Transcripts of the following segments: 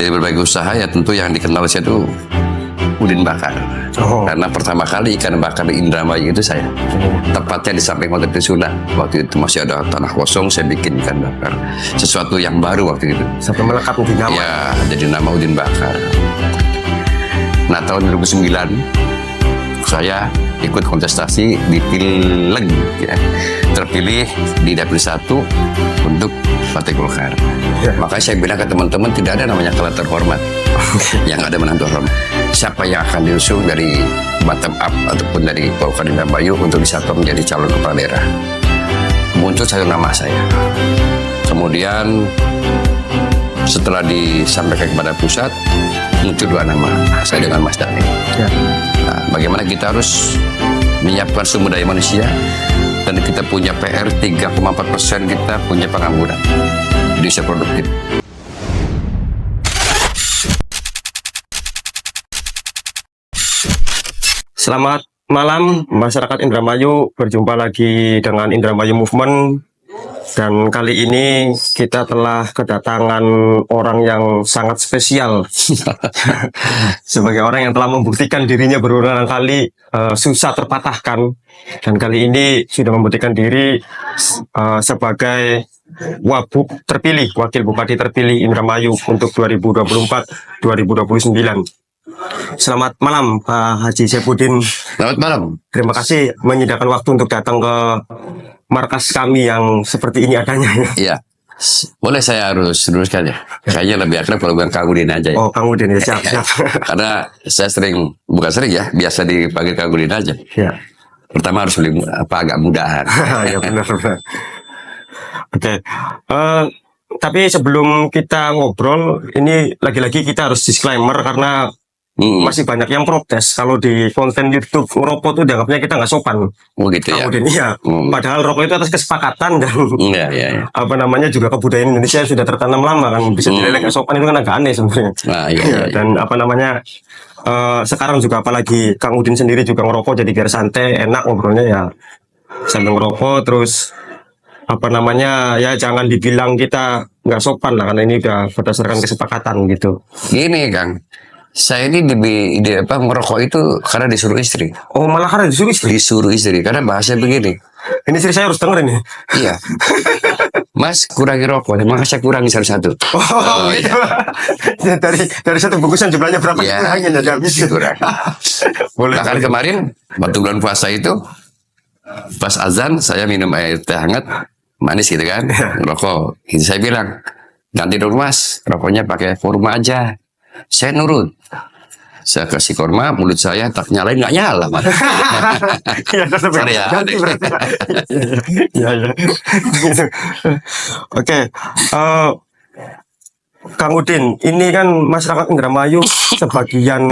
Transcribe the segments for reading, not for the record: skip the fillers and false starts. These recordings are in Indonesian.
Dari berbagai usaha ya tentu yang dikenal saya itu Udin Bakar. Karena pertama kali ikan bakar di Indramayu itu saya. Tepatnya di samping Hotel Trisula. Waktu itu masih ada tanah kosong, saya bikin ikan bakar. Sesuatu yang baru waktu itu. Sampai melekat di nama. Ya, jadi nama Udin Bakar. Nah, tahun 2009 saya ikut kontestasi di Pileg, ya. Terpilih di Dapil 1 untuk Partai Golkar. Ya. Makanya saya bilang ke teman-teman, tidak ada namanya kalah terhormat. Yang ada menang terhormat. Siapa yang akan diusung dari bottom up ataupun dari Golkar di Indramayu untuk disatu menjadi calon kepala daerah. Muncul satu nama saya. Kemudian setelah disampaikan kepada pusat, muncul dua nama, saya dengan Mas Dani. Ya. Nah, bagaimana kita harus menyiapkan sumber daya manusia, dan kita punya PR 3,4% kita punya pengangguran. Jadi saya produktif. Selamat malam masyarakat Indramayu, berjumpa lagi dengan Indramayu Movement. Dan kali ini kita telah kedatangan orang yang sangat spesial. Sebagai orang yang telah membuktikan dirinya berulang kali susah terpatahkan. Dan kali ini sudah membuktikan diri sebagai Wabub terpilih, Wakil Bupati terpilih Indramayu untuk 2024-2029. Selamat malam Pak Haji Saifuddin. Selamat malam. Terima kasih menyediakan waktu untuk datang ke markas kami yang seperti ini adanya. Iya. Boleh saya harus luruskan ya? Kayaknya lebih akrab kalau bilang Kang Udin aja ya. Oh, Kang Udin ya, siap. Karena saya sering, bukan sering ya, biasa dipanggil Kang Udin aja. Ya. Pertama harus lebih agak mudahan. Ya benar. Oke. Tapi sebelum kita ngobrol, ini lagi-lagi kita harus disclaimer karena masih banyak yang protes kalau di konten YouTube ngerokok tuh dianggapnya kita nggak sopan. Oh gitu ya. Kemudian iya. Padahal rokok itu atas kesepakatan dan Iya. apa namanya juga kebudayaan Indonesia sudah tertanam lama kan, bisa dinilai nggak sopan itu kan agak aneh sebenarnya. Nah, iya. Dan apa namanya sekarang juga apalagi Kang Udin sendiri juga ngerokok, jadi biar santai enak ngobrolnya ya sambil ngerokok. Terus apa namanya ya jangan dibilang kita nggak sopan lah, karena ini udah berdasarkan kesepakatan gitu. Gini Kang, saya ini ngerokok itu karena disuruh istri. Oh, malah karena disuruh istri. Disuruh istri karena bahasa begini. Ini istri saya harus dengerin nih. Iya. Mas kurangi rokok, maka saya kurangi satu-satu. Oh iya. Ya, dari satu bungkusan jumlahnya berapa? Ya, Kurangin aja habis. kurang. Boleh. Bahkan kemarin waktu bulan puasa itu pas azan saya minum air teh hangat manis gitu kan, rokok. Itu saya bilang, ganti dong mas, rokoknya pakai kurma aja. Saya nurut. Saya kasih kurma, mulut saya tak nyalain, nggak nyala mas. Ya, Sorry ya. ganti berarti. Ya. Oke. Kang Udin, ini kan masyarakat Indramayu sebagian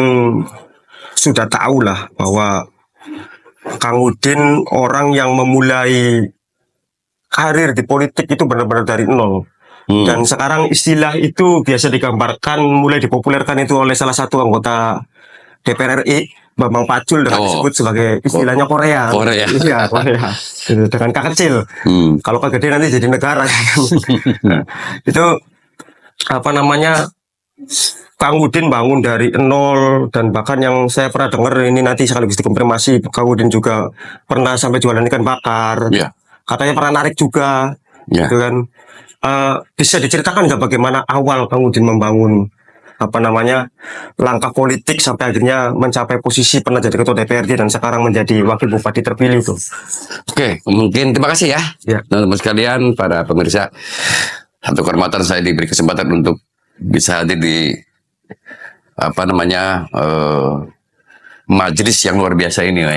sudah tahu lah bahwa Kang Udin orang yang memulai karir di politik itu benar-benar dari nol. Dan sekarang istilah itu biasa digambarkan, mulai dipopulerkan itu oleh salah satu anggota DPR RI, Bambang Pacul, dengan disebut sebagai istilahnya Korea. Korea. Iya, Korea. Dengan K kecil. Kalau K gede nanti jadi negara. Nah, itu apa namanya, Kang Udin bangun dari nol, dan bahkan yang saya pernah dengar ini nanti sekaligus dikonfirmasi, Kang Udin juga pernah sampai jualan ikan bakar. Ya. Katanya pernah narik juga, gitu kan. Bisa diceritakan nggak bagaimana awal Kang Udin membangun apa namanya langkah politik sampai akhirnya mencapai posisi pernah jadi ketua DPRD dan sekarang menjadi wakil bupati terpilih itu? Oke, mungkin terima kasih ya. Ya. Teman-teman sekalian, para pemirsa. Satu kehormatan saya diberi kesempatan untuk bisa hadir di apa namanya majelis yang luar biasa ini.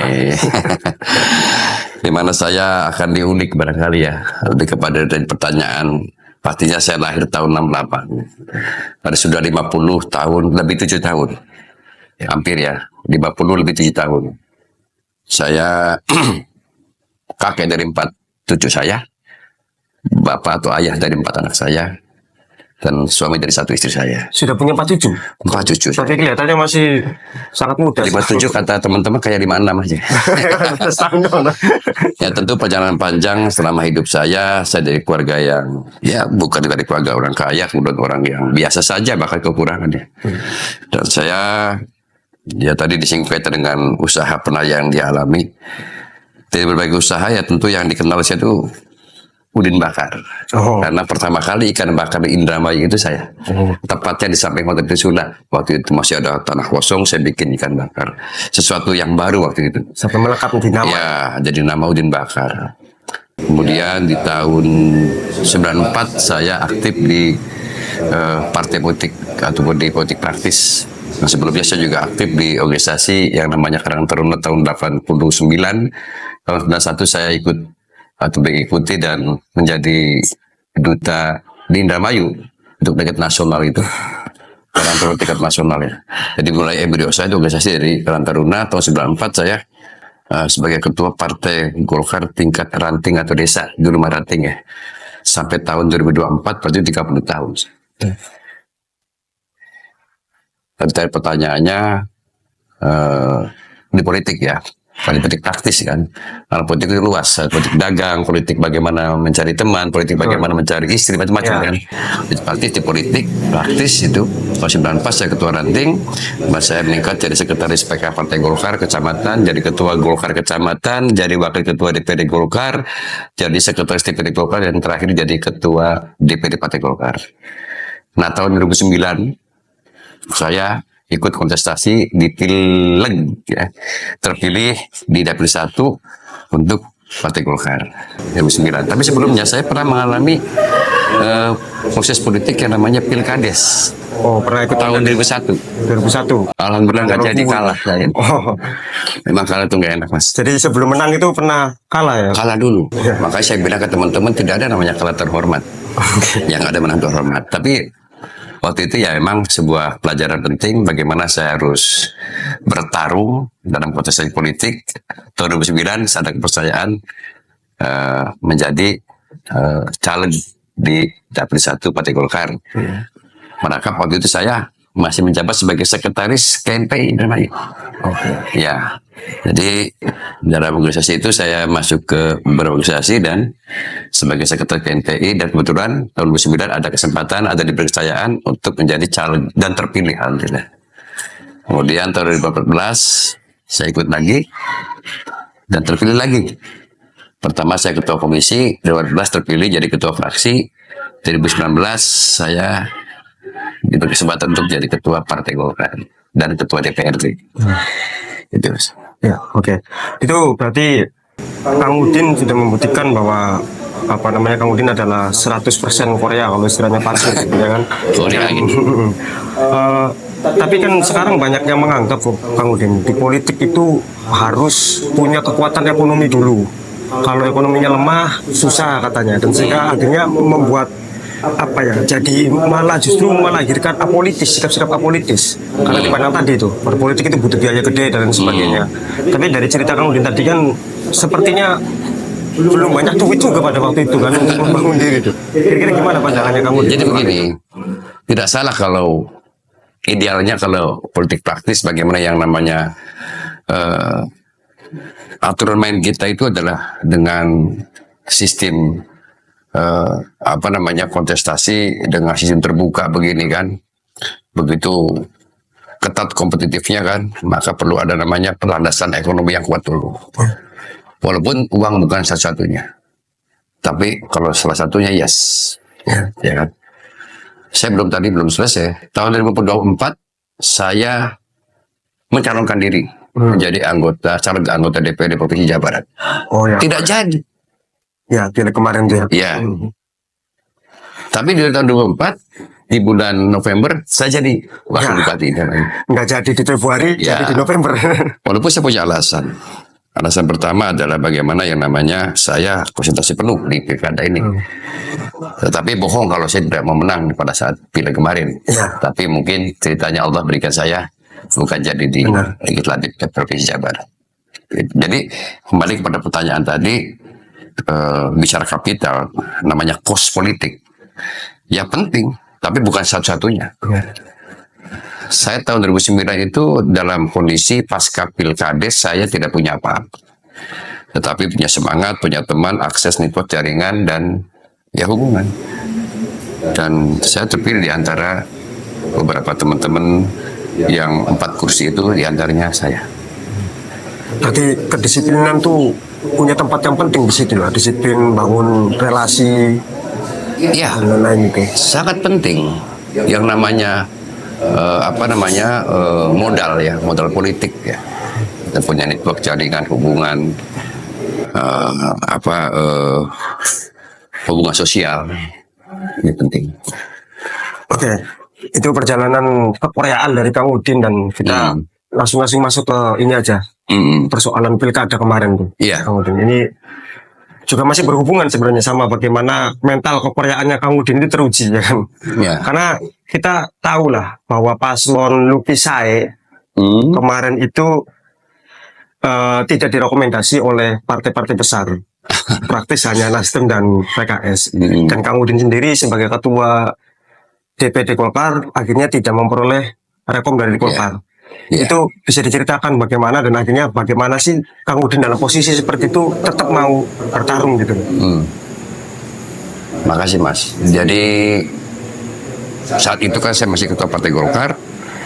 Di mana saya akan diulik barangkali ya, lebih kepada dari pertanyaan. Pastinya saya lahir tahun 68. Ada sudah 50 tahun, lebih 7 tahun. Hampir ya, 50 lebih 7 tahun. Saya kakek dari 4 cucu saya, bapak atau ayah dari 4 anak saya. dan suami dari satu istri saya. Sudah punya 4 cucu. 4 cucu. Tapi kelihatannya masih sangat muda. 57 kata teman-teman kayak 56 aja. Ya tentu perjalanan panjang selama hidup saya dari keluarga yang ya bukan dari keluarga orang kaya, kemudian orang yang biasa saja bahkan kekurangannya. Dan saya ya tadi disinggung dengan usaha pernah yang dialami. Dari berbagai usaha ya tentu yang dikenal saya itu udin bakar. Karena pertama kali ikan bakar di Indramayu itu saya. Tepatnya di samping Hotel Trisula. Waktu itu masih ada tanah kosong, saya bikin ikan bakar. Sesuatu yang baru waktu itu. Sampai melekat di nama. Ya, jadi nama udin bakar. Kemudian di tahun 94 saya aktif di partai politik ataupun di politik praktis. Nah, sebelumnya saya juga aktif di organisasi yang namanya Karang Taruna tahun 89. Tahun 91 saya ikut atau mengikuti dan menjadi duta di Indramayu untuk tingkat nasional itu. Karang Taruna tingkat nasional ya. Jadi mulai embrio saya itu organisasi dari Karang Taruna tahun 94 saya sebagai ketua partai Golkar tingkat ranting atau desa di rumah ranting ya. Sampai tahun 2024 berarti 30 tahun. Tadi pertanyaannya di politik ya, politik praktis kan. Kalau politik itu luas, politik dagang, politik bagaimana mencari teman, politik bagaimana mencari istri, macam-macam kan. Praktis di politik praktis itu. Tahun 94 saya ketua ranting, saya meningkat jadi sekretaris PK Partai Golkar kecamatan, jadi ketua Golkar kecamatan, jadi wakil ketua DPD Golkar, jadi sekretaris DPD Golkar, dan terakhir jadi ketua DPD Partai Golkar. Nah tahun 2009 saya ikut kontestasi di Pileg ya, terpilih di Dapil 1 untuk Partai Golkar 2009. Tapi sebelumnya saya pernah mengalami proses politik yang namanya Pilkades. Pernah ikut tahun 2001. 2001. Alhamdulillah nggak jadi kalah saya. Memang kalah itu nggak enak mas. Jadi sebelum menang itu pernah kalah ya? Kalah dulu. Makanya saya bilang ke teman-teman tidak ada namanya kalah terhormat. Yang ada menang terhormat. Tapi waktu itu ya memang sebuah pelajaran penting bagaimana saya harus bertarung dalam kontestasi politik. Tahun 2009 saya ada kepercayaan menjadi caleg di Dapil 1 Partai Golkar. Maka waktu itu saya masih menjabat sebagai sekretaris KNPI Indramayu. Ya, jadi dalam organisasi itu saya masuk ke berorganisasi dan sebagai sekretaris KNPI, dan kebetulan tahun 2009 ada kesempatan, ada dipercayaan untuk menjadi caleg dan terpilih alhamdulillah. Kemudian tahun 2014 saya ikut lagi dan terpilih lagi. Pertama saya ketua komisi, 2014 terpilih jadi ketua fraksi. 2019 saya diberi kesempatan untuk jadi ketua Partai Golkar dan ketua DPRD. Itu. Ya, oke. Itu berarti Kang Udin sudah membuktikan bahwa Kang Udin adalah 100% Korea kalau istilahnya pasir gitu ya kan. Korea ini. Tapi kan sekarang banyak yang menganggap Kang Udin di politik itu harus punya kekuatan ekonomi dulu. Kalau ekonominya lemah susah katanya, dan sehingga akhirnya membuat jadi malah justru melahirkan apolitis, sikap-sikap apolitis. Karena dipandang tadi itu berpolitik itu butuh biaya gede dan sebagainya. Tapi dari cerita Kang Udin tadi kan sepertinya belum banyak duit juga pada waktu itu kan untuk membangun diri itu. Kira-kira gimana pandangannya Kang Udin? Jadi begini, tidak salah kalau idealnya kalau politik praktis bagaimana yang namanya aturan main kita itu adalah dengan sistem kontestasi dengan sistem terbuka begini kan, begitu ketat kompetitifnya kan, maka perlu ada namanya landasan ekonomi yang kuat dulu. Walaupun uang bukan satu-satunya, tapi kalau salah satunya yes, ya kan. Saya belum selesai. Tahun 2024 saya mencalonkan diri menjadi caleg anggota DPRD Provinsi Jawa Barat. Tidak jadi. Ya, pilih kemarin tuh ya. Ya. Tapi di tahun 2024 di bulan November saya jadi wakil bupati. Nggak jadi di Februari, jadi di November. Walaupun saya punya alasan. Alasan pertama adalah bagaimana yang namanya saya konsentrasi penuh di pilkada ini. Tetapi bohong kalau saya tidak mau menang pada saat pileg kemarin. Tapi mungkin ceritanya Allah berikan saya bukan jadi di legislatif Provinsi Jawa Barat. Jadi kembali kepada pertanyaan tadi, bicara kapital namanya kos politik. Ya penting Tapi bukan satu-satunya. Ya. Saya tahun 2009 itu dalam kondisi pasca pilkades saya tidak punya apa-apa. Tetapi punya semangat, punya teman, akses network jaringan, dan ya hubungan. Dan saya terpilih di antara beberapa teman-teman yang 4 kursi itu diantaranya saya. Berarti kedisiplinan tuh punya tempat yang penting di situ lah. Disiplin bangun relasi Ya, dan lain-lain itu. sangat penting. Yang namanya modal ya, modal politik ya. Kita punya network jaringan, hubungan, hubungan sosial. Ini penting. Oke, itu perjalanan kekoreaan dari Kang Udin, dan kita langsung masuk ke ini aja, persoalan pilkada kemarin tuh. Iya. Kang Udin ini juga masih berhubungan sebenarnya sama bagaimana mental kekoreaannya Kang Udin itu teruji, ya kan? Ya. Karena kita tahu lah bahwa paslon Luki Sae kemarin itu tidak direkomendasi oleh partai-partai besar. Praktis hanya Nasdem dan PKS. Dan Kang Udin sendiri sebagai ketua DPD Golkar akhirnya tidak memperoleh rekom dari Golkar. Yeah. Itu bisa diceritakan bagaimana, dan akhirnya bagaimana sih Kang Udin dalam posisi seperti itu tetap mau bertarung gitu. Makasih Mas. Jadi saat itu kan saya masih ketua Partai Golkar.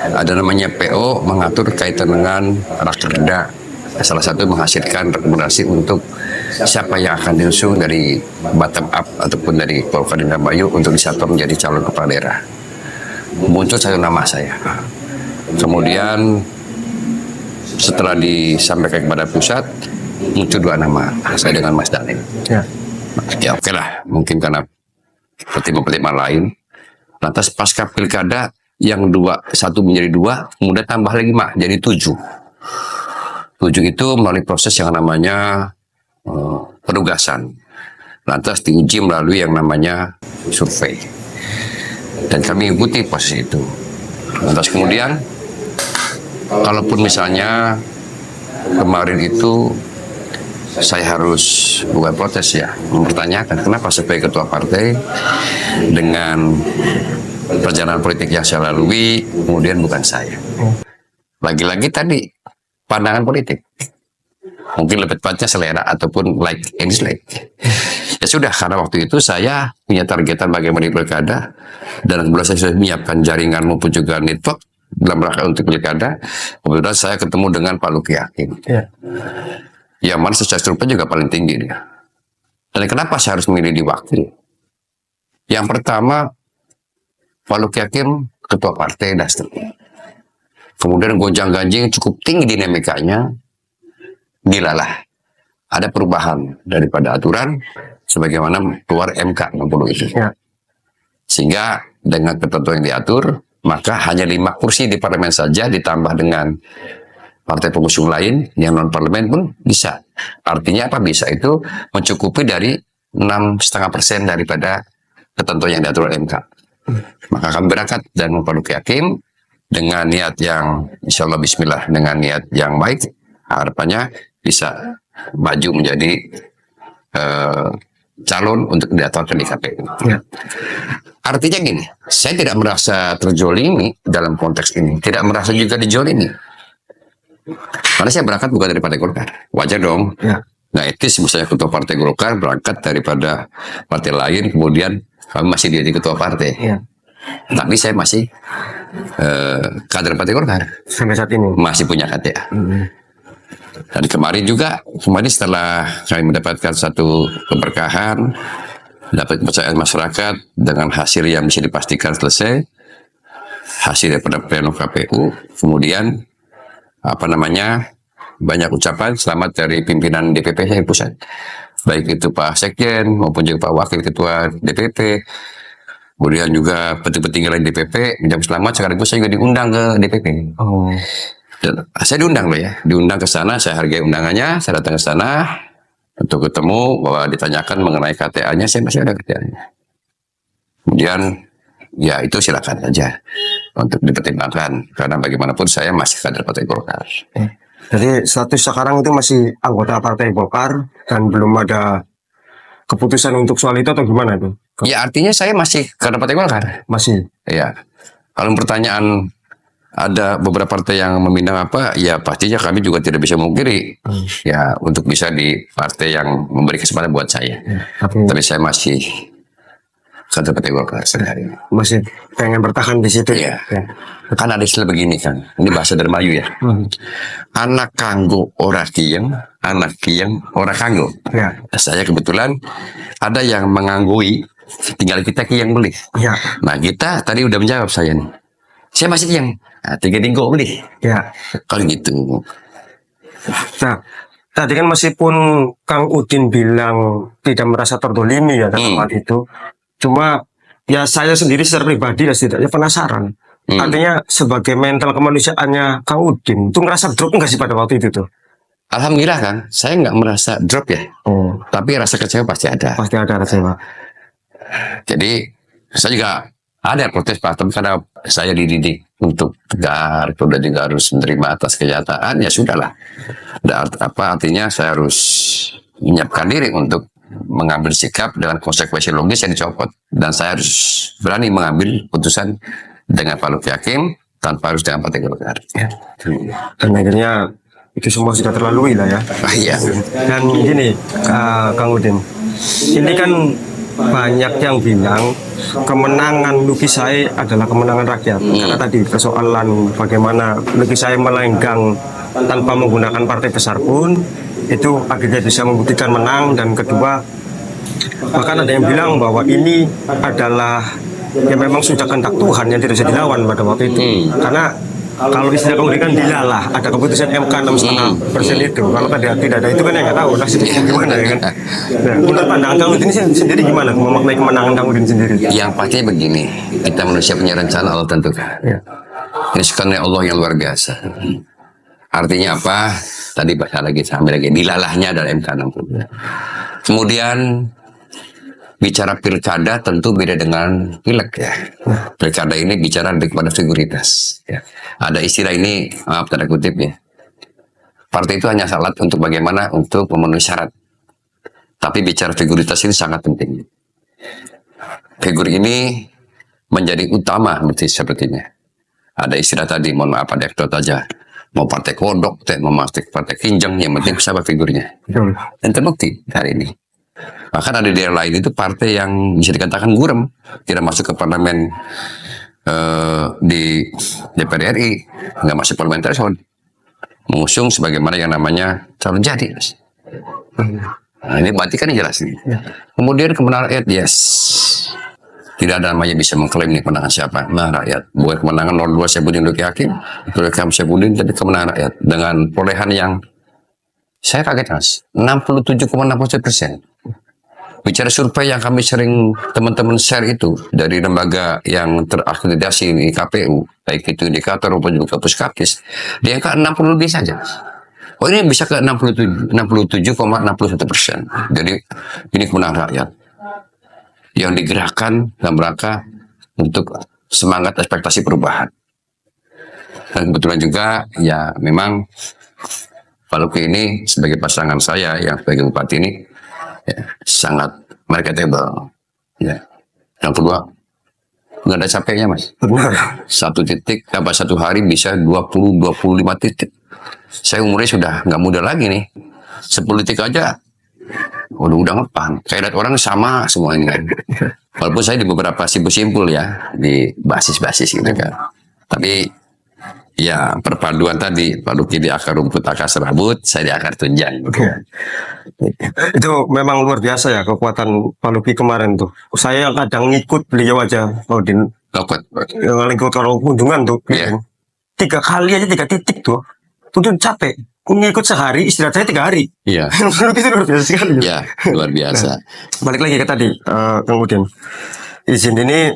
Ada namanya PO mengatur kaitan dengan rakerda. Salah satu menghasilkan rekomendasi untuk siapa yang akan diusung dari bottom up ataupun dari Golkar Indramayu untuk disatukan menjadi calon kepala daerah. Muncul satu nama saya. Kemudian setelah disampaikan kepada pusat, muncul 2 nama, saya dengan Mas Danin. Ya oke lah, mungkin karena pertimbangan lain. Lantas pasca pilkada yang 1 menjadi 2, kemudian tambah lagi jadi 7. 7 itu melalui proses yang namanya penugasan. Lantas diuji melalui yang namanya survei. Dan kami ikuti proses itu. Lantas kemudian, kalaupun misalnya kemarin itu saya harus bukan protes ya, mempertanyakan kenapa sebagai ketua partai dengan perjalanan politik yang saya lalui, kemudian bukan saya. Lagi-lagi tadi pandangan politik, mungkin lebih tepatnya selera ataupun like and dislike. Ya sudah, karena waktu itu saya punya targetan bagaimana di pilkada, dan kemudian saya sudah menyiapkan jaringan maupun juga network dalam rangka untuk pilkada. Kemudian saya ketemu dengan Pak Luki Hakim. Yang mana secara struktur juga paling tinggi dia. Dan kenapa saya harus memilih di wakil? Yang pertama, Pak Luki Hakim ketua partai Nasdem. Kemudian gonjang-ganjing cukup tinggi dinamikanya. Dilalah ada perubahan daripada aturan sebagaimana keluar MK 60 itu. Sehingga dengan ketentuan yang diatur, maka hanya 5 kursi di parlemen saja ditambah dengan partai pengusung lain yang non parlemen pun bisa. Artinya apa bisa? Itu mencukupi dari 6,5% daripada ketentuan yang diatur oleh MK. Maka kami berangkat dan memperluki hakim dengan niat yang insya Allah bismillah, dengan niat yang baik, harapannya bisa maju menjadi calon untuk didaftarkan di KPU. Artinya gini, saya tidak merasa terjolimi dalam konteks ini, tidak merasa juga dijolimi. Karena saya berangkat bukan dari Partai Golkar, wajar dong. Nah etis misalnya ketua Partai Golkar berangkat daripada partai lain, kemudian kami masih jadi ketua partai. Tapi saya masih kader Partai Golkar. Sampai saat ini masih punya KTA. Dan kemarin setelah kami mendapatkan satu keberkahan, dapat kepercayaan masyarakat dengan hasil yang bisa dipastikan selesai, hasil daripada pleno KPU, kemudian banyak ucapan selamat dari pimpinan DPP saya pusat, baik itu Pak Sekjen maupun juga Pak Wakil Ketua DPP, kemudian juga petinggi lain DPP menjawab selamat, sekaligus saya juga diundang ke DPP. Dan saya diundang loh ya, diundang ke sana, saya hargai undangannya, saya datang ke sana untuk ketemu, bahwa ditanyakan mengenai KTA-nya, saya masih ada KTA-nya. Kemudian ya itu silakan saja untuk dipertimbangkan, karena bagaimanapun saya masih kader Partai Golkar. Jadi status sekarang itu masih anggota Partai Golkar dan belum ada keputusan untuk soal itu atau gimana itu? Ya artinya saya masih karena Partai Golkar. Masih. Ya. Kalau pertanyaan ada beberapa partai yang meminang apa, ya pastinya kami juga tidak bisa memungkiri ya untuk bisa di partai yang memberi kesempatan buat saya. Tapi saya masih kader Partai Golkar sehari. Masih pengen bertahan di situ. Iya. Kan ada istilah begini kan, ini bahasa Dermayu ya. Anak kanggo ora kiyeng, anak kiyeng ora kanggo. Ya. Saya kebetulan ada yang menganggui, tinggal kita kiyeng beli. Ya. Nah kita tadi udah menjawab saya nih. Saya masih kiyeng, nah, 3 tinggo beli. Ya. Kalau gitu. Nah, tadi kan meskipun Kang Udin bilang tidak merasa terdolimi ya dalam hal itu, cuma ya saya sendiri secara pribadi ya setidaknya penasaran. Artinya sebagai mental kemanusiaannya Kang Udin itu ngerasa drop nggak sih pada waktu itu tuh? Alhamdulillah kan, saya nggak merasa drop ya. Tapi rasa kecewa pasti ada. Pasti ada rasanya. Jadi saya juga ada protes Pak, tapi karena saya dididik untuk tegar, sudah juga harus menerima atas kenyataan, ya sudahlah. Artinya saya harus menyiapkan diri untuk mengambil sikap dengan konsekuensi logis yang dicopot, dan saya harus berani mengambil putusan dengan Pak Lutfi Hakim tanpa harus dengan Partai Golkar. Ya. Dan akhirnya itu semua sudah terlalui lah ya. Iya. Dan gini, Kang Udin, ini kan banyak yang bilang kemenangan Luki Sae adalah kemenangan rakyat. Karena tadi persoalan bagaimana Luki Sae melenggang tanpa menggunakan partai besar pun itu akhirnya bisa membuktikan menang. Dan kedua, bahkan ada yang bilang bahwa ini adalah ya memang sudah kehendak Tuhan yang tidak bisa dilawan pada waktu itu. Karena kalau istilah kemudian kan dilalah, ada keputusan MK 6,5% itu. Kalau tidak ada itu kan ya nggak tahu nasibnya gimana ya kan. Nah, menurut pandangan Kang Udin sendiri gimana memaknai kemenangan Kang Udin sendiri? Yang pasti begini, kita manusia punya rencana Allah tentukan. Ya. Ini sekalian Allah yang luar biasa. Artinya apa? Tadi bahasa lagi sambil lagi dilalahnya adalah MK 60. Kemudian bicara pilkada tentu beda dengan pileg ya. Pilkada ini bicara pada figuritas. Ya. Ada istilah ini, maaf tanda kutip ya. Partai itu hanya alat untuk bagaimana untuk memenuhi syarat. Tapi bicara figuritas ini sangat penting. Figur ini menjadi utama sepertinya. Ada istilah tadi, mohon maaf ada ektot aja. Mau partai kodok, mau partai kinjeng, yang penting siapa figurnya. Dan terbukti hari ini. Bahkan ada di daerah lain itu partai yang bisa dikatakan buram, tidak masuk ke parlemen di DPR RI, nggak masuk parlemen threshold, mengusung sebagaimana yang namanya calon jadi. Nah, ini berarti kan jelas nih. Kemudian kemenangan rakyat, yes, tidak ada namanya bisa mengklaim ini kemenangan siapa. Nah rakyat, bukan kemenangan 02 Saifuddin Luki Hakim, Hakim Saifuddin, tapi kemenangan rakyat dengan perolehan yang saya kaget mas, 67,6%. Bicara survei yang kami sering teman-teman share itu dari lembaga yang terakreditasi di KPU, baik itu indikator maupun juga Puskaptis, di angka 60 lebih saja. Oh ini bisa ke 67,61%. Jadi ini kemenangan rakyat yang digerakkan dalam rangka untuk semangat ekspektasi perubahan. Dan kebetulan juga ya memang Pak Luki ini sebagai pasangan saya yang sebagai bupati ini ya, sangat marketable. Ya. Yang kedua, nggak ada capeknya mas. Benar. Satu titik, dapat satu hari bisa 20-25 titik. Saya umurnya sudah nggak muda lagi nih. 10 titik aja, udah ngepan. Kayak lihat orang sama semua ini kan. Walaupun saya di beberapa simpul-simpul ya, di basis-basis gitu kan. Tapi ya perpaduan tadi, Pak Luki di akar rumput, akar serabut, saya di akar tunjang. Itu memang luar biasa ya kekuatan Pak Luki kemarin tuh. Saya kadang ngikut beliau aja, Pak Udin. Ngikut kalau kunjungan tuh. Yeah. 3 kali aja 3 titik tuh. Udah capek. Ngikut sehari, istirahat saya 3 hari. Iya. Itu luar biasa sekali. Iya, luar biasa. Nah, balik lagi ke tadi, Kang Udin. Izin ini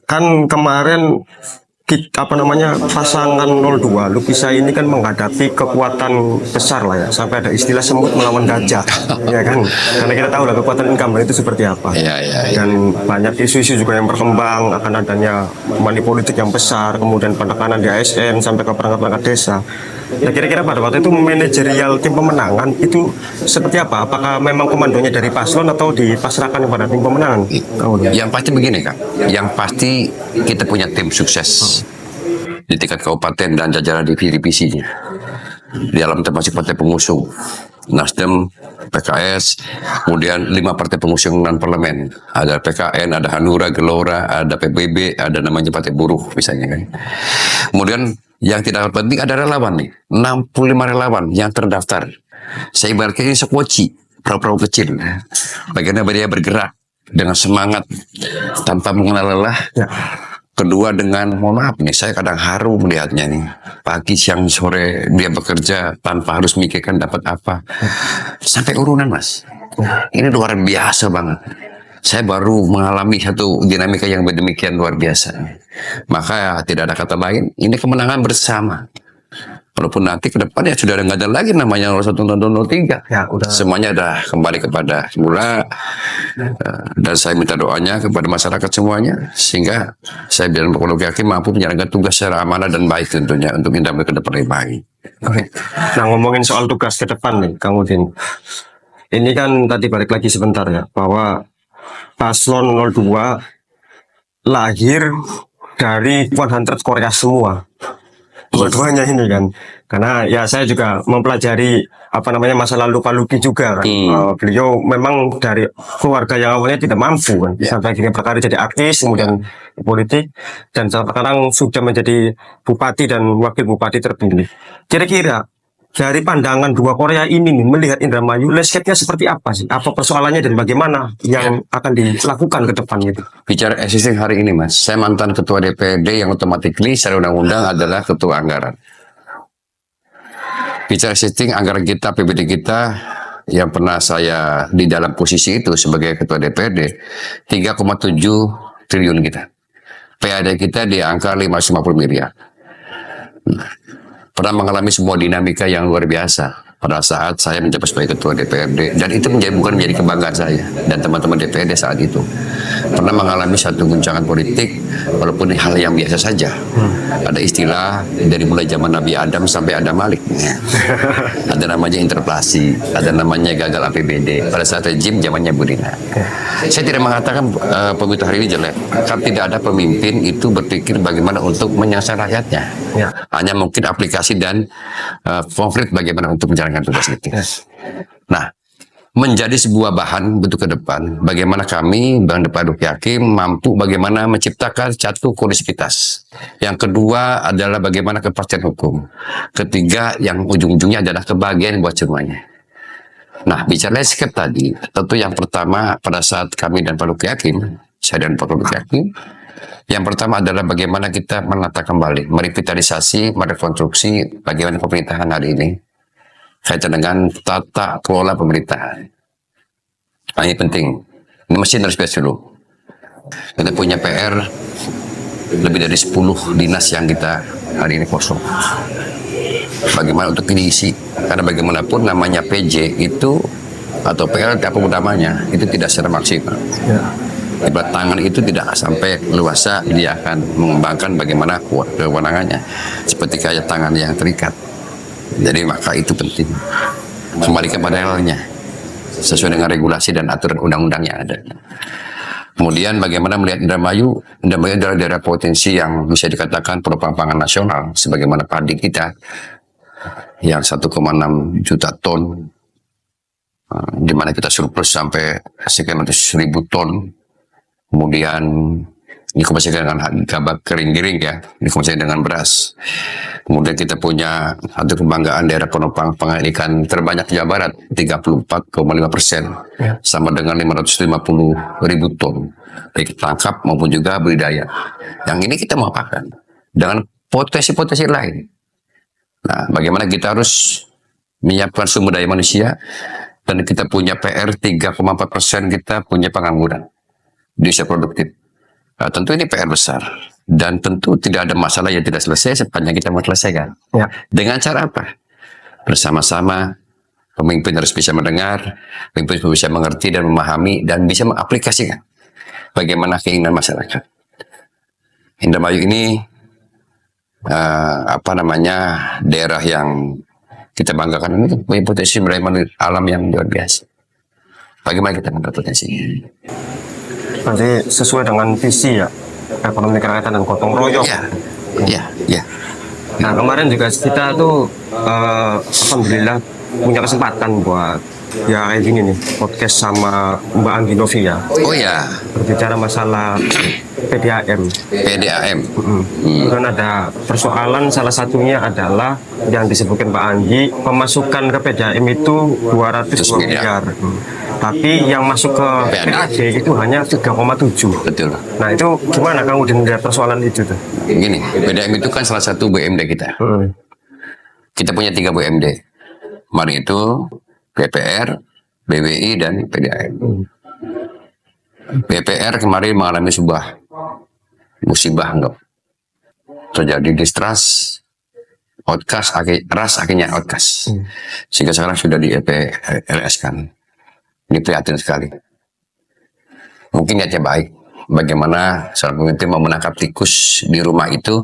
kan kemarin pasangan 02 Lukisa ini kan menghadapi kekuatan besar lah ya, sampai ada istilah semut melawan gajah ya kan, karena kita tahu lah kekuatan incumbent itu seperti apa. Iya, iya, iya. Dan banyak isu-isu juga yang berkembang akan adanya money politik yang besar, kemudian penekanan di ASN sampai ke perangkat-perangkat desa. Nah, kira-kira pada waktu itu manajerial tim pemenangan itu seperti apa? Apakah memang komandonya dari paslon atau dipasrahkan kepada tim pemenangan? Yang pasti begini Kak, yang pasti kita punya tim sukses di tingkat kabupaten dan jajaran divisinya. Di dalam termasuk partai pengusung Nasdem, PKS, kemudian 5 partai pengusung non parlemen. Ada PKN, ada Hanura, Gelora, ada PBB, ada namanya Partai Buruh misalnya kan. Kemudian yang tidak penting ada relawan nih, 65 relawan yang terdaftar. Saya ibaratkan ini sekoci, perahu-perahu kecil. Bagaimana dia bergerak dengan semangat tanpa mengenal lelah. Ya. Kedua dengan, mohon maaf nih, saya kadang haru melihatnya nih. Pagi, siang, sore dia bekerja tanpa harus mikirkan dapat apa. Sampai urunan Mas. Ini luar biasa banget. Saya baru mengalami satu dinamika yang demikian luar biasa. Maka tidak ada kata lain, ini kemenangan bersama. Walaupun nanti ke depan ya sudah nggak ada lagi namanya 01 dan 03. Ya, udah. Semuanya dah kembali kepada semula. Dan saya minta doanya kepada masyarakat semuanya, sehingga saya bilang Pak Hakim mampu menjalankan tugas secara amanah dan baik tentunya untuk Indramayu ke depan lebih baik. Oke. Nah, ngomongin soal tugas ke depan nih, Kang Udin. Ini kan tadi balik lagi sebentar ya, bahwa paslon 02 lahir dari 100 Korea semua. Dua-duanya ini kan, karena ya saya juga mempelajari masa lalu Pak Luki juga kan. Beliau memang dari keluarga yang awalnya tidak mampu kan, sampai akhirnya berkarir jadi artis, kemudian politik, dan sekarang sudah menjadi bupati dan wakil bupati terpilih. Kira-kira dari pandangan dua Korea ini nih, melihat Indramayu, landscape-nya seperti apa sih? Apa persoalannya dan bagaimana yang akan dilakukan ke depan gitu? Bicara existing hari ini Mas, saya mantan ketua DPRD yang otomatis secara undang-undang adalah ketua anggaran. Bicara existing anggaran kita, PBD kita, yang pernah saya di dalam posisi itu sebagai ketua DPRD, 3,7 triliun kita. PAD kita di angka 550 miliar. Pernah mengalami sebuah dinamika yang luar biasa pada saat saya menjabat sebagai ketua DPRD, dan itu bukan menjadi kebanggaan saya dan teman-teman DPRD saat itu. Pernah mengalami satu guncangan politik, walaupun hal yang biasa saja. Ada istilah dari mulai zaman Nabi Adam sampai Adam Malik. Ada namanya interpelasi, ada namanya gagal APBD pada saat rejim zamannya Budina. Saya tidak mengatakan pemimpin hari ini jelek, kan tidak ada pemimpin itu berpikir bagaimana untuk menyasar rakyatnya. Hanya mungkin aplikasi dan konkret bagaimana untuk menjalankan tugas itu. Nah, menjadi sebuah bahan bentuk ke depan, bagaimana kami Bang Pak Hakim mampu bagaimana menciptakan satu kondusivitas. Yang kedua adalah bagaimana kepastian hukum. Ketiga yang ujung-ujungnya adalah kebahagiaan buat semuanya. Nah, bicara landscape tadi, tentu yang pertama pada saat kami dan Pak Hakim, saya dan Pak Hakim, yang pertama adalah bagaimana kita menata kembali, merevitalisasi, merekonstruksi bagaimana pemerintahan hari ini kaitan dengan tata kelola pemerintahan. Nah, ini penting. Ini mesin harus biasa dulu. Kita punya PR lebih dari 10 dinas yang kita hari ini kosong. Bagaimana untuk diisi? Karena bagaimanapun namanya PJ itu atau PR apa utamanya itu tidak secara maksimal. Ibarat tangan itu tidak sampai luasa, dia akan mengembangkan bagaimana kewenangannya seperti kayak tangan yang terikat. Jadi maka itu penting. Kembali kepada realnya sesuai dengan regulasi dan aturan undang-undang yang ada. Kemudian bagaimana melihat Indramayu adalah daerah potensi yang bisa dikatakan penopang pangan nasional, sebagaimana padi kita yang 1,6 juta ton, di mana kita surplus sampai sekian ratus ribu ton. Kemudian dikomunikasikan dengan gabah kering-giring ya, dikomunikasikan dengan beras. Kemudian kita punya satu kebanggaan daerah penopang pangan ikan terbanyak di Jawa Barat, 34,5%, sama dengan 550.000 ton, baik tangkap maupun juga budidaya. Yang ini kita mau apakan dengan potensi-potensi lain. Nah, bagaimana kita harus menyiapkan sumber daya manusia, dan kita punya PR 3,4%, kita punya pengangguran di usia produktif. Nah, tentu ini PR besar. Dan tentu tidak ada masalah yang tidak selesai sepanjang kita mau selesaikan. Ya. Dengan cara apa? Bersama-sama, pemimpin harus bisa mendengar, pemimpin harus bisa mengerti dan memahami dan bisa mengaplikasikan bagaimana keinginan masyarakat. Indramayu ini daerah yang kita banggakan, ini punya potensi sumber alam yang luar biasa. Bagaimana kita mendapat potensinya? Nanti sesuai dengan visi ya, ekonomi kerakyatan dan gotong royong. Ya. Nah kemarin juga kita tuh alhamdulillah punya kesempatan buat ya kayak gini nih, podcast sama Mbak Anggi Novi ya, Oh ya, berbicara masalah PDAM. PDAM. Dan ada persoalan, salah satunya adalah yang disebutkan Pak Anggi, pemasukan ke PDAM itu 202 miliar. Tapi yang masuk ke PAD itu hanya 3,7. Betul. Nah itu gimana Kang Udin melihat persoalan itu tuh? Gini, PDAM itu kan salah satu BUMD kita. Kita punya 3 BUMD. Kemarin itu BPR, BWI, dan PDAM. BPR kemarin mengalami sebuah musibah terjadi distrust, outcast, akhirnya outcast. Sehingga sekarang sudah di EPLS kan. Ini prihatin sekali. Mungkin niatnya baik. Bagaimana seorang pemimpin mau menangkap tikus di rumah itu,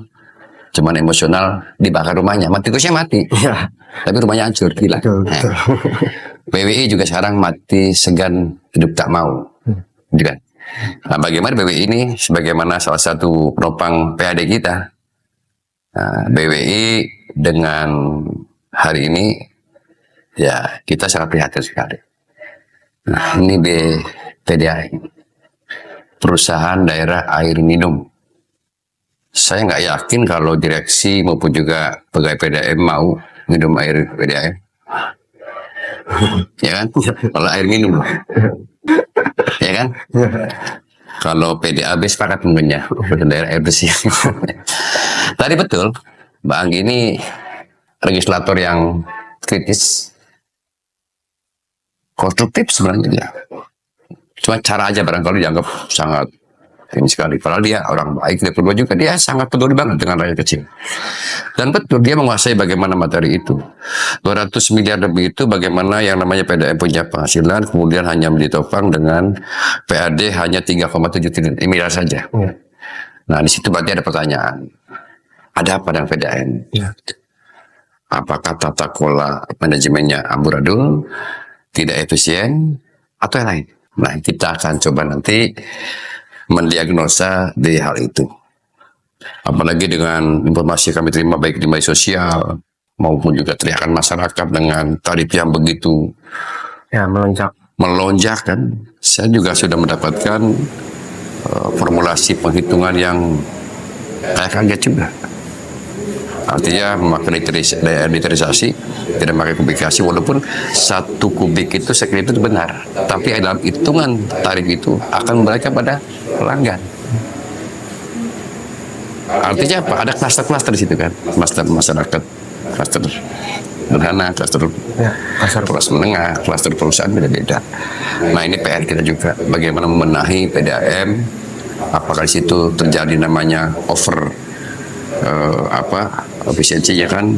cuman emosional dibakar rumahnya, tikusnya mati. Ya. Tapi rumahnya hancur, gila. Betul. PWI juga sekarang mati segan hidup tak mau. Gitu kan? Nah, bagaimana BWI ini sebagaimana salah satu penopang PAD kita. Nah, BWI dengan hari ini ya kita sangat prihatin sekali. Nah, ini PDAM, perusahaan daerah air minum. Saya nggak yakin kalau direksi maupun juga pegawai PDAM mau minum air PDAM. Ya kan? Kalau air minum. Ya kan? Kalau PDAB sepakat mungkinnya daerah air bersih. Tadi betul, Mbak Anggi ini legislator yang kritis, konstruktif sebenarnya dia. Cuma cara aja barangkali dianggap sangat ini sekali. Padahal dia orang baik, dia kedua juga dia sangat peduli banget dengan rakyat kecil. Dan betul dia menguasai bagaimana materi itu. 200 miliar lebih itu bagaimana yang namanya PDAM punya penghasilan, kemudian hanya ditopang dengan PAD hanya 3,7 triliun miliar saja. Nah di situ berarti ada pertanyaan. Ada apa dengan PDAM? Apakah tata kelola manajemennya amburadul, tidak efisien, atau yang lain? Nah kita akan coba nanti mendiagnosa dari hal itu. Apalagi dengan informasi kami terima baik di media sosial maupun juga teriakan masyarakat dengan tarif yang begitu ya melonjak kan. Saya juga sudah mendapatkan formulasi penghitungan yang kayak kaget juga. Artinya memakai literisasi, tidak memakai kubikasi, walaupun 1 kubik itu saya kira itu benar. Tapi dalam hitungan tarif itu akan memberikan pada pelanggan. Artinya apa? Ada klaster-klaster di situ kan, klaster masyarakat, klaster sederhana, klaster kelas menengah, klaster perusahaan beda-beda. Nah ini PR kita juga, bagaimana membenahi PDAM. Apakah di situ terjadi namanya efisiensinya kan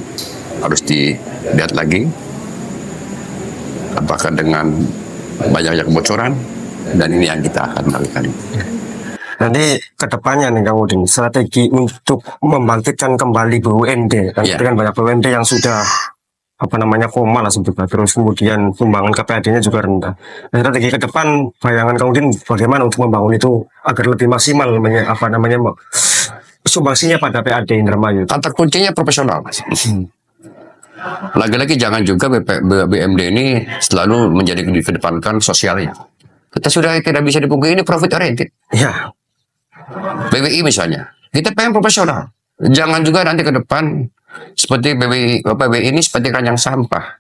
harus dilihat lagi. Apakah dengan banyaknya kebocoran, dan ini yang kita akan lakukan. Nanti kedepannya nih Kang Udin, strategi untuk membangkitkan kembali BUMD kan, dengan banyak BUMD yang sudah koma lah sebetulnya, terus kemudian sumbangan ke PAD-nya juga rendah. Nah, strategi ke depan bayangan Kang Udin bagaimana untuk membangun itu agar lebih maksimal sumbangsinya pada PAD Indramayu? Kata kuncinya profesional, Mas. Lagi-lagi jangan juga BUMD ini selalu menjadi dikedepankan sosialnya. Kita sudah tidak bisa dipungkiri ini profit oriented. Ya. BWI misalnya, kita pengen profesional. Jangan juga nanti ke depan seperti BWI ini seperti keranjang sampah.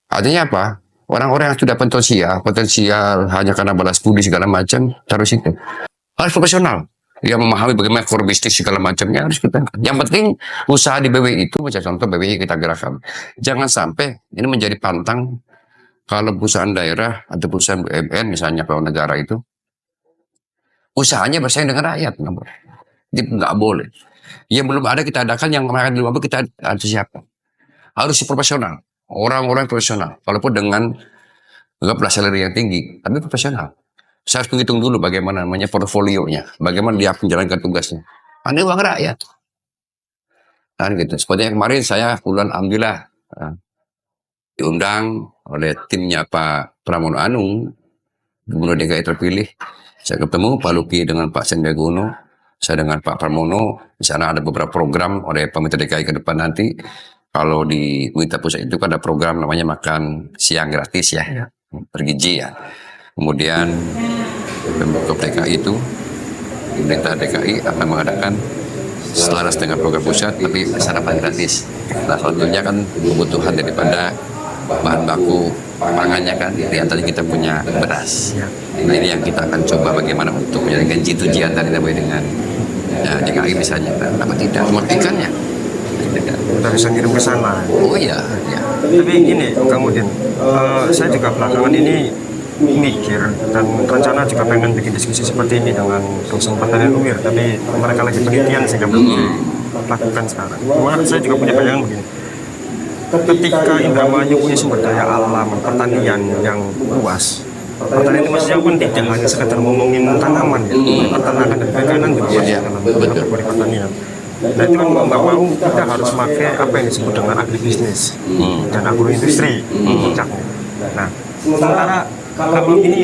Artinya apa? Orang-orang yang sudah potensial hanya karena balas budi segala macam, terus itu harus profesional. Yang memahami bagaimana core bisnis segala macamnya harus kita. Yang penting usaha di BWI itu, misalnya contoh BWI kita gerakan. Jangan sampai ini menjadi pantang kalau perusahaan daerah atau perusahaan BUMN misalnya kalau negara itu usahanya bersaing dengan rakyat. nggak boleh. Yang belum ada kita adakan, yang akan dilakukan kita harus siapa? Harus profesional, orang-orang profesional. Walaupun dengan nggak salary yang tinggi, tapi profesional. Saya harus menghitung dulu bagaimana namanya portfolionya, bagaimana dia menjalankan tugasnya. Ini uang rakyat. Kan gitu. Seperti yang kemarin saya bulan alhamdulillah diundang oleh timnya Pak Pramono Anung, Gubernur DKI terpilih. Saya ketemu Pak Luki dengan Pak Sandiaga Uno, saya dengan Pak Pramono. Di sana ada beberapa program oleh pemerintah DKI ke depan nanti. Kalau di Wita Pusat itu kan ada program namanya makan siang gratis ya, bergizi ya. Kemudian Pemprov DKI itu, pemerintah DKI akan mengadakan selaras dengan program pusat tapi sarapan gratis. Nah, selanjutnya kan kebutuhan daripada bahan baku pangannya kan, di antaranya kita punya beras. Nah, ini yang kita akan coba bagaimana untuk menjalankan G2G antara dengan DKI misalnya. Nah, apa tidak? Ikannya. Kita bisa ngirim ke sana. Oh iya. Ya. Tapi gini, kemudian saya juga belakangan ini mikir dan rencana juga pengen bikin diskusi seperti ini dengan dosen pertanian UIR, tapi mereka lagi penelitian sehingga belum dilakukan sekarang. Cuma saya juga punya bayangan begini. Ketika Indramayu punya sumber daya alam pertanian yang luas, pertanian itu maksudnya pun tidak hanya sekedar ngomongin tanaman ya, peternakan dan perikanan juga masuk dalam kategori pertanian. Nah itu kan mau nggak mau kita harus pakai apa yang disebut dengan agribisnis dan agroindustri puncaknya. Nah sementara kalau ini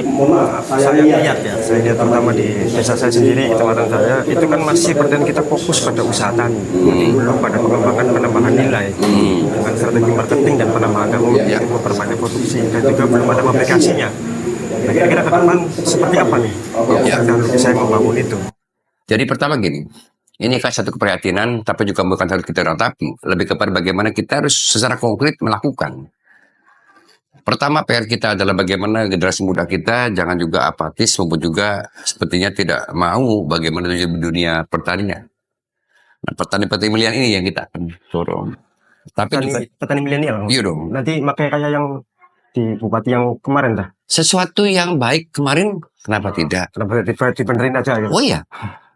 saya lihat ya, saya lihat terutama di desa saya sendiri, kecamatan saya, itu kan masih pertanian kita fokus pada usaha tani, belum pada penambahan nilai dengan strategi marketing dan penambahan ilmu berbagai produksi, dan juga belum ada aplikasinya. Nah, kira-kira ke depan seperti apa nih? Kalau saya membangun itu. Jadi pertama gini, ini kan satu keprihatinan, tapi juga bukan harus kita ratapi, lebih kepada bagaimana kita harus secara konkret melakukan. Pertama PR kita adalah bagaimana generasi muda kita jangan juga apatis maupun juga sepertinya tidak mau bagaimana di dunia pertanian. Nah, petani-petani milenial ini yang kita akan dorong. Tapi petani milenial. Iya dong. Nanti makanya kayak yang di bupati yang kemarin dah. Sesuatu yang baik kemarin, kenapa tidak? Kenapa dibenerin aja ya? Oh iya,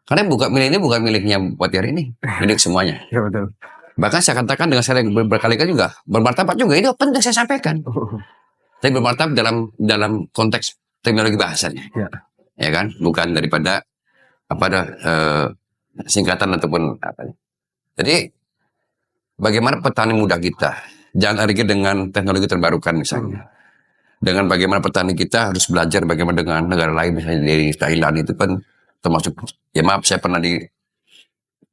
karena milenial bukan miliknya bupati hari ini, milik semuanya. Iya betul. Bahkan saya katakan dengan saya berkali-kali juga, bermartabat juga, ini penting saya sampaikan. Tapi bermartabat dalam konteks teknologi bahasanya, ya kan, bukan daripada singkatan ataupun apa. Jadi bagaimana petani muda kita jangan lagi dengan teknologi terbarukan misalnya, dengan bagaimana petani kita harus belajar bagaimana dengan negara lain misalnya dari Thailand itu kan termasuk, ya maaf saya pernah di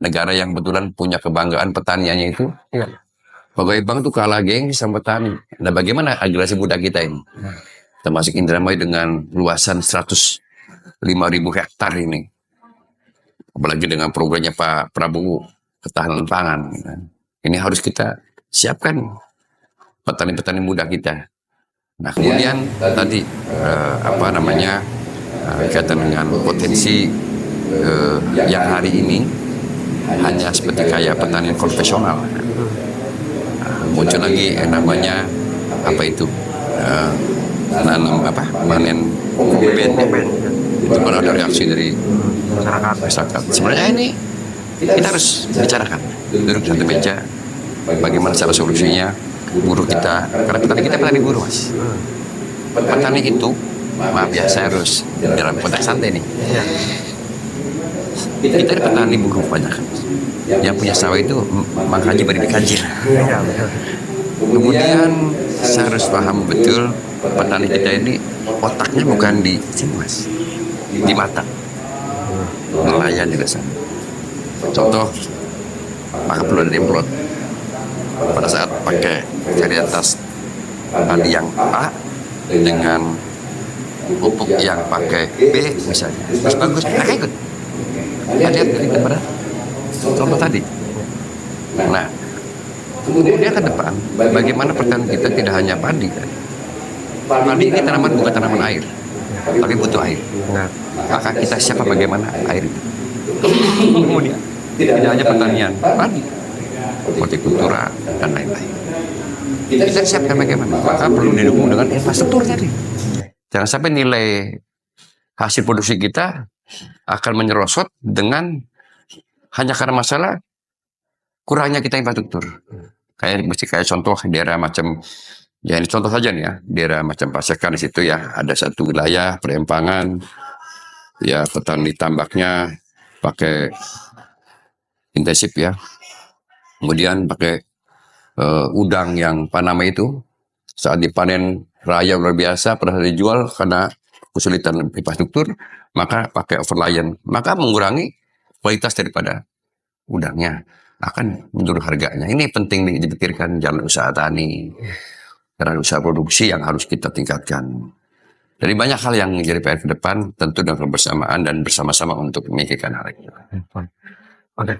negara yang kebetulan punya kebanggaan petaniannya itu. Pegawai bank itu kalah geng sama petani. Nah bagaimana generasi muda kita ini? Termasuk Indramayu dengan luasan 105.000 hektar ini. Apalagi dengan programnya Pak Prabowo, ketahanan pangan. Ini harus kita siapkan petani-petani muda kita. Nah kemudian tadi kaitan dengan potensi yang hari ini hanya seperti kayak petani konvensional. Muncul lagi yang namanya panen kuben. Itu malah ada reaksi dari masyarakat. Sebenarnya ini kita harus bicarakan, duduk di satu meja, bagaimana cara solusinya. Buruh kita, karena petani buruh mas. Petani itu, maaf ya saya harus dalam konteks santai nih. Kita petani buruh banyak. Yang punya sawah itu mengkaji beri dikaji. Kemudian saya harus paham betul petani kita ini otaknya bukan di sini mas, di mata, nelayan juga sama. Contoh, maka perlu ada demplot. Pada saat pakai varietas padi yang A dengan pupuk yang pakai B misalnya, terus bagus, mereka ikut. Lihat dari pada contoh tadi. Nah, kemudian ke depan, bagaimana pertanian kita tidak hanya padi kan? Padi ini tanaman bukan tanaman air, tapi butuh air. Nah, maka kita siapa bagaimana air itu. Kemudian tidak hanya pertanian padi, hortikultura dan lain-lain. Kita siapkan bagaimana? Maka perlu didukung dengan infrastruktur tadi. Jangan sampai nilai hasil produksi kita akan menyerosot dengan hanya karena masalah kurangnya kita infrastruktur. Kayak contoh daerah macam, ya ini contoh saja nih ya, daerah macam Pasekan di situ ya ada satu wilayah perempangan, ya petani tambaknya pakai intensif ya, kemudian pakai udang yang Panama itu saat dipanen raya luar biasa pada saat dijual karena kesulitan infrastruktur, maka pakai overlion, maka mengurangi kualitas daripada udangnya, akan menurun harganya. Ini penting dipikirkan jalan usaha tani, jalan usaha produksi yang harus kita tingkatkan. Jadi banyak hal yang menjadi PR ke depan, tentu dengan kebersamaan dan bersama-sama untuk memikirkan hal itu. Oke.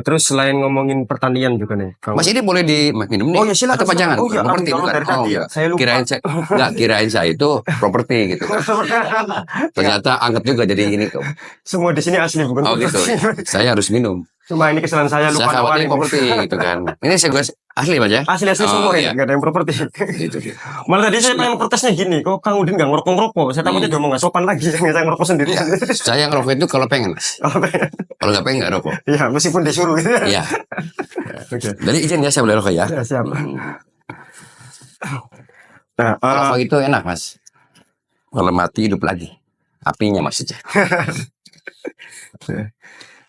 Terus selain ngomongin pertanian juga nih, Mas ini boleh diminum nih? Oh ya silakan. Atau pajangan? Oh iya, Properti kalau bukan? dari tadi iya. ya, saya lupa. Kirain saya itu properti gitu. Ternyata anget juga jadi ini tuh. Semua di sini asli bukan? Oh gitu. Saya harus minum. Cuma ini kesalahan saya lupa. Saya khawatir properti gitu kan. Ini saya asli Mas ya? Asli semua ya, nggak ada yang properti. Gitu dia. Malah tadi saya pengen protesnya gini, kok Kang Udin nggak ngerokok? Saya takutnya dia mau nggak sopan lagi, saya ngerokok sendiri. Saya ngerokok itu kalau pengen Mas. Kalau nggak pengen nggak rokok. Iya, meskipun disuruh gitu. Iya. Oke. Jadi izin ya saya boleh rokok ya. Ya, siap. Nah, Rokok itu enak Mas. Kalau mati hidup lagi. Apinya maksudnya.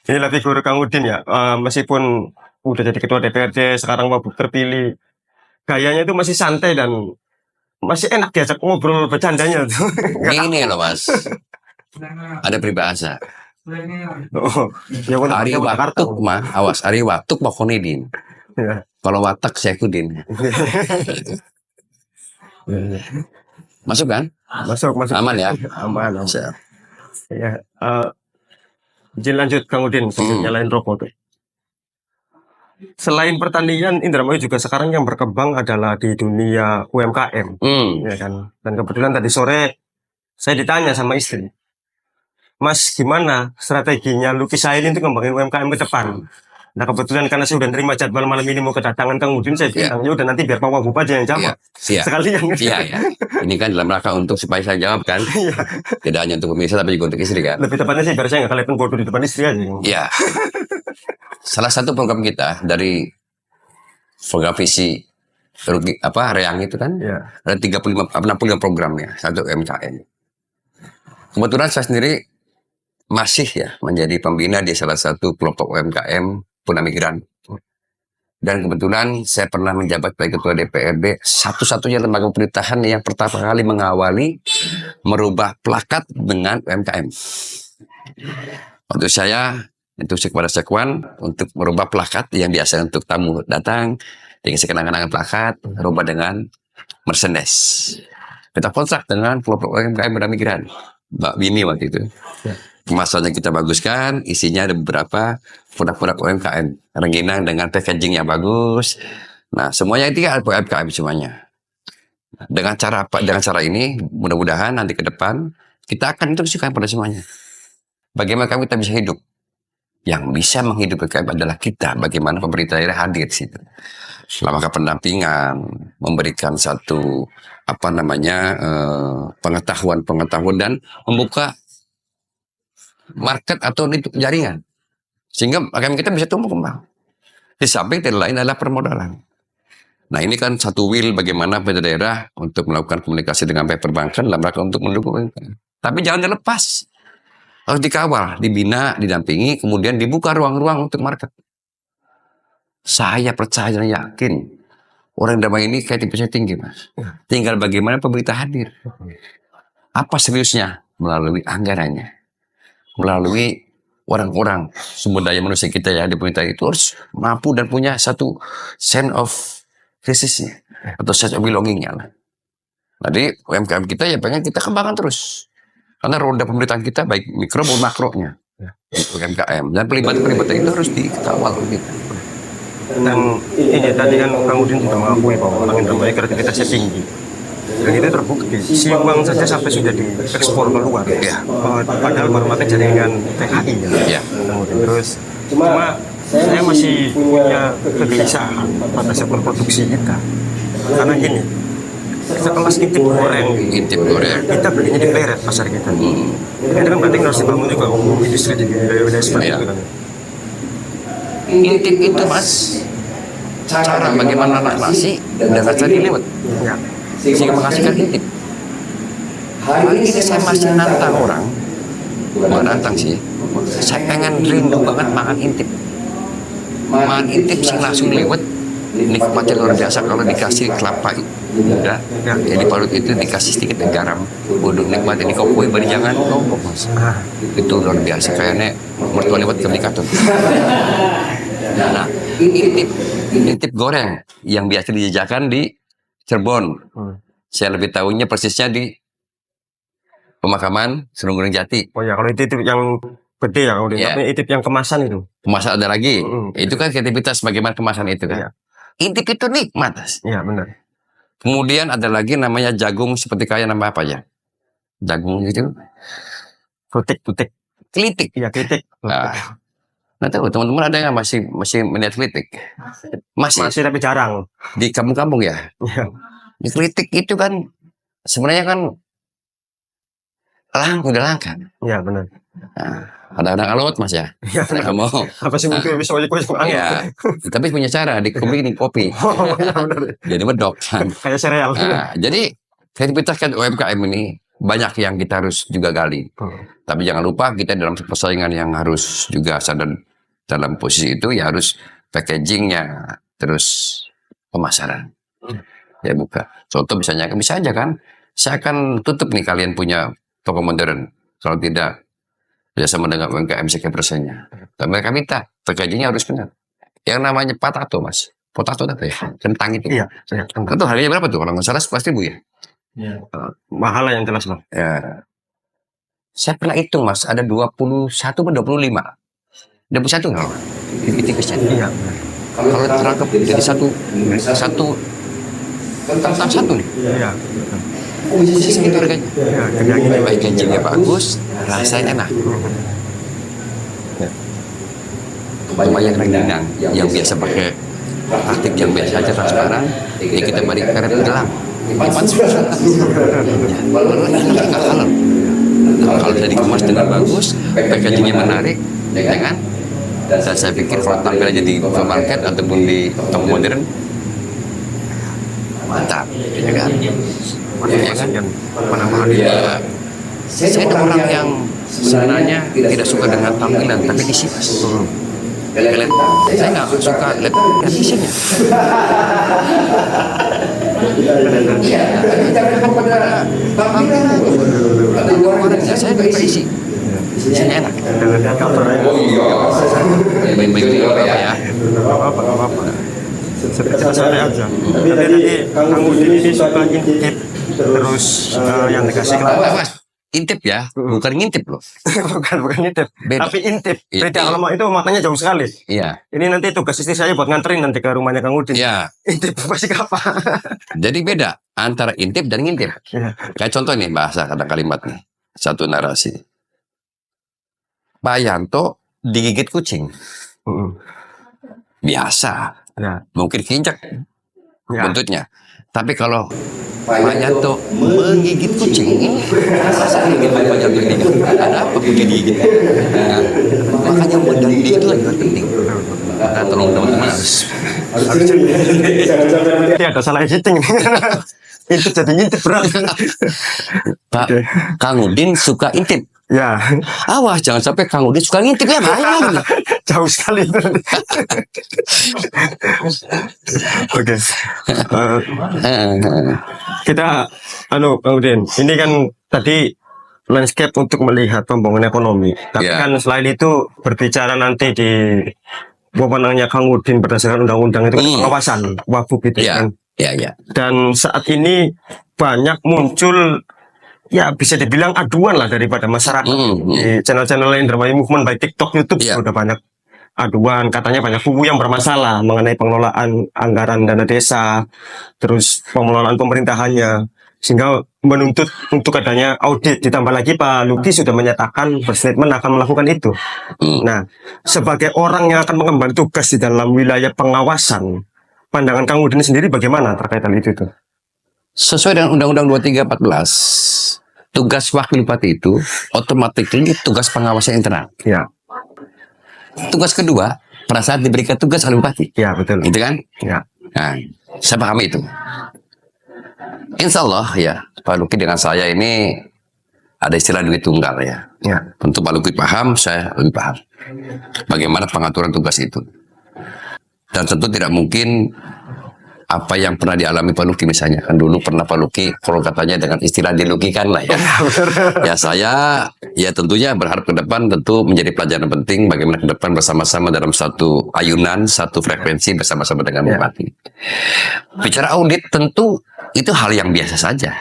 inilah figur Kang Udin ya, meskipun udah jadi ketua DPRD, sekarang wabuk terpilih, gayanya itu masih santai dan masih enak diajak ngobrol bercandanya tuh. Ini loh Mas. Ada peribahasa. Oh, ya benar. Ari watuk mah, awas Ari watuk mah konidin. Ya. Kalau watak saya kudin. Masuk kan? Masuk. Aman ya? Aman. Siap. Ya, izin lanjut Kang Udin, nyalain rokok tuh. Selain pertanian, Indramayu juga sekarang yang berkembang adalah di dunia UMKM, ya kan. Dan kebetulan tadi sore saya ditanya sama istri, Mas gimana strateginya Lukisain untuk ngembangin UMKM ke depan? Nah kebetulan karena saya udah nerima jadwal malam ini mau kedatangan Kang Udin, saya bilang ya udah nanti biar Pak Wagub aja yang jawab. Siap. Sekalian. Iya ya. Ini kan dalam rangka untuk supaya saya jawab kan. Tidak hanya untuk pemirsa tapi juga untuk istri kan. Lebih tepatnya sih biar saya nggak kelihatan bodoh di depan istri aja. Iya. Salah satu program kita dari program visi Reang itu kan ada 65 programnya satu UMKM. Kebetulan saya sendiri masih ya menjadi pembina di salah satu kelompok UMKM Punamigran. Dan kebetulan saya pernah menjabat sebagai ketua DPRD, satu-satunya lembaga pemerintahan yang pertama kali mengawali merubah plakat dengan UMKM. Untuk saya, instruksi kepada sekwan untuk merubah plakat yang biasa untuk tamu datang, dengan kenangan-kenangan plakat, rubah dengan merchandise. Kita kontrak dengan kelompok UMKM Punamigran, Mbak Bini waktu itu. Kemasannya kita baguskan, isinya ada beberapa produk-produk UMKM, rengginang dengan packaging yang bagus. Nah, semuanya itu kan UMKM semuanya. Dengan cara ini, mudah-mudahan nanti ke depan kita akan instruksikan pada semuanya. Bagaimana kita bisa hidup? Yang bisa menghidupkan UMKM adalah kita. Bagaimana pemerintah daerah hadir di situ. Selama pendampingan, memberikan satu pengetahuan dan membuka market atau jaringan sehingga UMKM kita bisa tumbuh kembang. Di samping yang lain adalah permodalan. Nah ini kan satu will bagaimana pemerintah daerah untuk melakukan komunikasi dengan pihak perbankan dalam rangka untuk mendukung UMKM. Tapi jangan dilepas, harus dikawal, dibina, didampingi, kemudian dibuka ruang-ruang untuk market. Saya percaya dan yakin orang Indramayu ini kreativitasnya tinggi Mas. Tinggal bagaimana pemerintah hadir. Apa seriusnya? Melalui anggarannya, melalui orang-orang sumber daya manusia kita ya di pemerintah itu harus mampu dan punya satu sense of crisis-nya atau sense of belonging-nya lah. Jadi UMKM kita ya pengen kita kembangkan terus karena roda pemerintahan kita baik mikro maupun makronya UMKM dan pelibatan itu harus dikawal gitu. Dan ini tadi kan Kang Udin juga mengakui bahwa orang Indramayu kreativitasnya tinggi. Dan itu terbukti, Siwang saja sampai sudah diekspor keluar. Padahal baru pakai jaringan TKI ya. Terus cuma saya masih punya kegelisahan pada sektor produksi kita. Karena gini, sekelas intip goreng, kita belinya di Pleret pasar kita. Itu kan berarti harus dibangun juga industri di wilayah seperti itu kan. Intip itu mas, cara bagaimana narasi dan rasa dilewat, Ya. sehingga menghasilkan intip. Hari ini saya masih nantang orang, bukan nantang sih, saya pengen rindu banget makan intip. Makan intip sih langsung lewat, nikmatnya luar biasa kalau dikasih kelapa muda, jadi parut itu dikasih sedikit garam, udah nikmat ini kok kue bari jangan lombok mas, itu luar biasa kayaknya mertua lewat ke Katun. Nah, intip goreng yang biasa dijajakan di Cirebon, saya lebih tahunya persisnya di pemakaman Serung Jati. Oh ya, kalau itu yang gede ya, kalau Ya. tapi intip yang kemasan itu. Masa ada lagi, Mm. itu kan kreativitas bagaimana kemasan itu kan. Iya. Intip itu nikmat. Mas. Iya benar. Kemudian ada lagi namanya jagung seperti kayak nama apa ya? Jagung itu Putik. kelitik. Iya kritik. Nah, nggak tahu teman-teman ada yang masih melihat kelitik? Masih Masih tapi jarang. di kampung-kampung ya. Iya. Di kelitik itu kan sebenarnya kan udah langka. Iya benar. Nah, ada alot mas ya. Iya. Nggak mau. Apa sih mungkin bisa aja kue Iya. Tapi punya cara di kopi. Oh iya benar. Jadi medok kan. Kayak sereal. Nah, jadi kreativitas kan UMKM ini banyak yang kita harus juga gali. Tapi jangan lupa kita dalam persaingan yang harus juga sadar dalam posisi itu ya harus packagingnya, terus pemasaran. Ya buka. Contoh misalnya bisa aja kan, saya akan tutup nih kalian punya toko modern. Kalau tidak biasa mendengar UMKM sekian persennya. Dan mereka minta packagingnya harus benar. Yang namanya potato mas, potato apa ya? Kentang itu. Iya. Saya Itu harganya berapa tuh? Kalau nggak salah 11.000 ya. mahal lah yang jelas bang. Ya. Saya pernah hitung mas, ada 21 atau 25. 21 nggak? Tipis-tipisnya. Iya. Kalau terangkap jadi satu tentang satu nih. Iya. Bisa segitu harganya. Iya. Yang ini Baik gajinya bagus, rasanya enak. Lumayan rengginang yang biasa pakai plastik yang biasa aja transparan, ya kita balik karet gelang. Cepat susah. Malah enak nggak halal. Kalau bisa dikemas dengan bagus, packagingnya menarik, ya kan? Dan saya pikir kalau tampil aja di supermarket ataupun di toko modern, mantap, ya kan? Ya kan? Mana-mana. Ya, saya ada orang yang sebenarnya tidak suka dengan tampilan, tapi isi mas. Lihat, saya nggak suka lihat isinya. Saya nggak isi. Isinya enak. Baik-baik apa ya? Apa. Seperti saya aja. Tapi tadi Kang Udin ini suka intip terus yang dikasih kelapa. Mas, intip ya, bukan ngintip loh. bukan intip, Beda. tapi intip. Iya. Beda kalau itu maknanya jauh sekali. Iya, Ini nanti tugas istri saya buat nganterin nanti ke rumahnya Kang Udin. iya. Intip pasti kelapa. Jadi beda antara intip dan ngintip. Iya. Kayak contoh nih bahasa kata kalimat nih, satu narasi. Pak Yanto digigit kucing, biasa. Ya. Mungkin kinjak Ya. buntutnya. Tapi kalau Pak Yanto menggigit kucing, masa ingin Pak Yanto digigit? Ada apa kucing digigit? Nah, makanya modal dia itu lebih penting. Maka tolong teman-teman harus Nanti ada salah editing. Intip jadi ngintip berat. Pak Kang Udin suka intip. Ya, Awas jangan sampai Kang Udin suka ngintip ya bahaya. jauh sekali. Oke. Kita Kang Udin, ini kan tadi landscape untuk melihat pembangunan ekonomi. Tapi Ya. kan selain itu berbicara nanti di wewenangnya Kang Udin berdasarkan undang-undang itu kan pengawasan wabuk gitu Ya, kan. ya. Dan saat ini banyak muncul ya bisa dibilang aduan lah daripada masyarakat di channel-channel lain Indramayu Movement baik TikTok, YouTube Iya. sudah banyak aduan, katanya banyak kubu yang bermasalah mengenai pengelolaan anggaran dana desa, terus pengelolaan pemerintahannya, sehingga menuntut untuk adanya audit. Ditambah lagi Pak Luki sudah menyatakan berstatement akan melakukan itu. Nah, sebagai orang yang akan mengemban tugas di dalam wilayah pengawasan, pandangan Kang Udin sendiri bagaimana terkait hal itu tuh? Sesuai dengan Undang-Undang 2314, tugas wakil bupati itu otomatis tugas pengawasan internal. Ya. Tugas kedua, pada saat diberikan tugas oleh bupati. Ya, betul. Gitu kan? Ya. Nah, saya pahami itu. Insya Allah ya, Pak Luki dengan saya ini ada istilah duit tunggal ya. Ya. Tentu Pak Luki paham, saya lebih paham. Bagaimana pengaturan tugas itu. Dan tentu tidak mungkin apa yang pernah dialami Pak Luki misalnya. Kan dulu pernah Pak Luki, kalau katanya dengan istilah dilukikan lah ya. Ya saya, ya tentunya berharap ke depan tentu menjadi pelajaran penting bagaimana ke depan bersama-sama dalam satu ayunan, satu frekuensi bersama-sama dengan bupati. Bicara audit tentu itu hal yang biasa saja.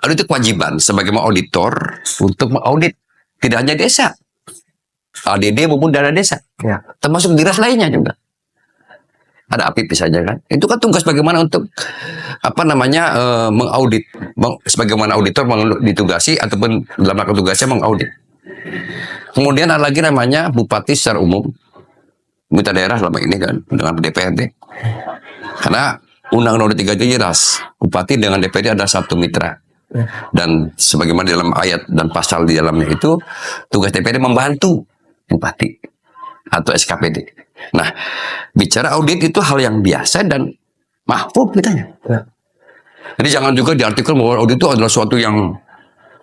Audit itu kewajiban sebagai auditor untuk mengaudit tidak hanya desa, ADD maupun dana desa, termasuk dinas lainnya juga. Ada APIP saja kan. Itu kan tugas bagaimana untuk mengaudit, sebagaimana auditor ditugasi ataupun dalam rangka tugasnya mengaudit. Kemudian ada lagi namanya bupati secara umum, pemerintah daerah selama ini kan dengan DPRD. Karena Undang-Undang 3 itu jelas, bupati dengan DPRD ada satu mitra. Dan sebagaimana dalam ayat dan pasal di dalamnya itu, tugas DPRD membantu bupati atau SKPD. Nah, bicara audit itu hal yang biasa dan mahfub kitanya. Jadi jangan juga diartikel bahwa audit itu adalah suatu yang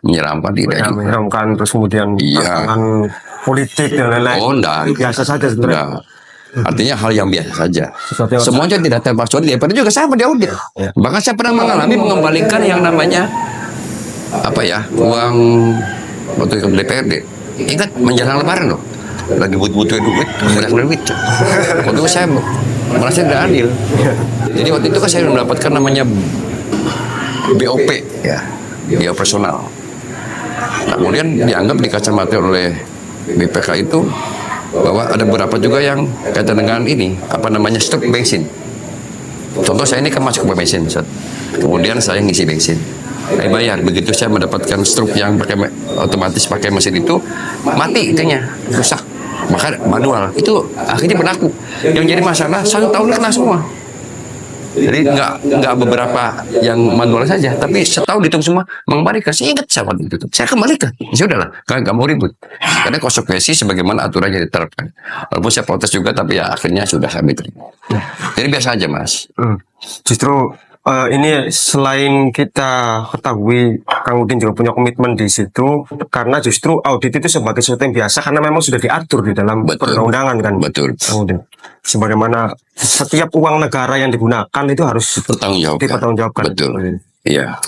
menyeramkan, tidak juga. Menyeramkan, terus kemudian tantangan politik dan lain-lain. Oh, enggak. Biasa saja sebenarnya. Artinya hal yang biasa saja. Semuanya tidak termasuk di DPR juga sama di audit. Bahkan saya pernah mengalami mengembalikan yang namanya uang waktu ke DPRD. Ingat menjelang Lebaran loh. Lagi butuh duit, banyak duit. Waktu itu saya merasa tidak adil. Jadi waktu itu kan saya mendapatkan namanya BOP, biaya personal. Nah, kemudian dianggap di kacamata oleh BPK itu bahwa ada beberapa juga yang kaitan dengan ini, stok bensin. Contoh saya ini kan masuk ke bensin, kemudian saya ngisi bensin. Saya bayar, begitu saya mendapatkan stroke yang otomatis pakai mesin itu mati itunya, rusak. Maka manual itu akhirnya berlaku. Yang jadi masalah 1 tahun kena semua. Jadi nggak beberapa yang manual saja, tapi setahun dihitung semua mengembalikan. Saya ingat saya waktu itu, saya kembalikan. Ya sudahlah, nggak mau ribut. Karena konsekuensi sebagaimana aturannya diterapkan. Walaupun saya protes juga, tapi ya akhirnya sudah saya terima. Jadi biasa aja mas. Justru ini selain kita ketahui Kang Udin juga punya komitmen di situ, karena justru audit itu sebagai sesuatu yang biasa karena memang sudah diatur di dalam perundang-undangan kan. Betul. Kang Udin. Sebagaimana setiap uang negara yang digunakan itu harus dipertanggungjawabkan. Betul. Iya.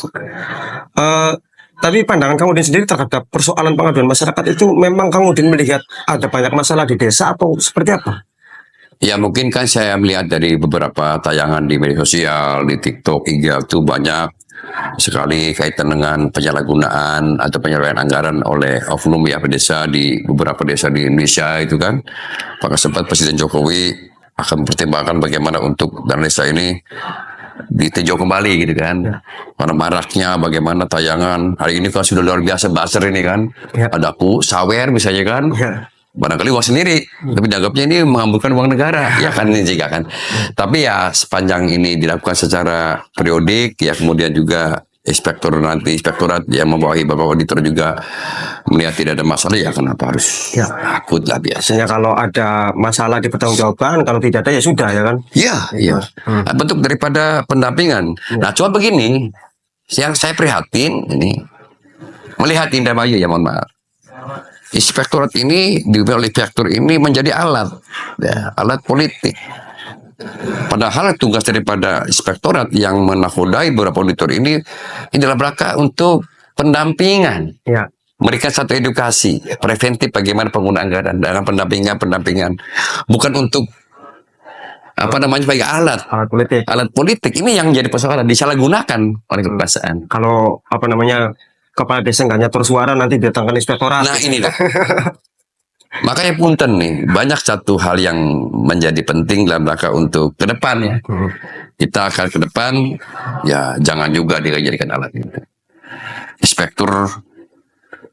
Tapi pandangan Kang Udin sendiri terhadap persoalan pengaduan masyarakat itu memang Kang Udin melihat ada banyak masalah di desa atau seperti apa? Ya mungkin kan saya melihat dari beberapa tayangan di media sosial, di TikTok, IG itu banyak sekali kaitan dengan penyalahgunaan atau penyelewenggan anggaran oleh oknum ya desa di beberapa desa di Indonesia itu kan. Maka sempat Presiden Jokowi akan mempertimbangkan bagaimana untuk dana desa ini ditinjau kembali gitu kan. Karena maraknya bagaimana tayangan hari ini kan sudah luar biasa buzzer ini kan. Ada sawer misalnya kan. Barangkali uang sendiri, tapi dianggapnya ini mengambilkan uang negara, ya kan ini juga kan. Tapi ya sepanjang ini dilakukan secara periodik, ya kemudian juga inspektorat yang membawahi Bapak Auditor juga melihat tidak ada masalah, ya kenapa harus takut lah biasanya. Kalau ada masalah dipertanggungjawabkan, kalau tidak ada ya sudah ya kan. Iya. Bentuk daripada pendampingan. Nah cuma begini, yang saya prihatin ini melihat Indramayu ya mohon maaf. Inspektorat ini dipimpin oleh direktur ini menjadi alat politik. Padahal tugas daripada inspektorat yang menakodai beberapa auditor ini dalam rangka untuk pendampingan, memberikan satu edukasi preventif bagaimana penggunaan anggaran dengan pendampingan, bukan untuk sebagai alat politik. Ini yang jadi persoalan, disalahgunakan oleh kekuasaan. Kalau kepala desa nggak nyatur suara nanti datangkan inspektorat. Nah inilah. Makanya punten nih, banyak satu hal yang menjadi penting dalam rangka untuk ke depan ya. Kita akan ke depan, ya jangan juga dijadikan alat itu. Inspektur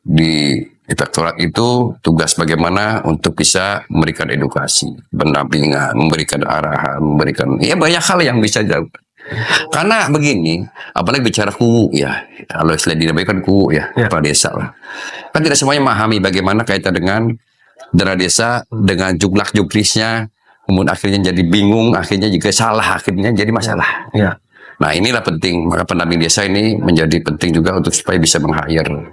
di inspektorat itu tugas bagaimana untuk bisa memberikan edukasi, pendampingan, memberikan arahan, banyak hal yang bisa dilakukan. Karena begini, apalagi bicara KUU ya, kalau istilah dinamakan KUU ya, kepala desa lah. Kan tidak semuanya memahami bagaimana kaitan dengan Dana desa dengan juklak-juklisnya, kemudian akhirnya jadi bingung, akhirnya juga salah, akhirnya jadi masalah. Ya. Nah inilah penting, maka pendamping desa ini menjadi penting juga untuk supaya bisa meng-hire,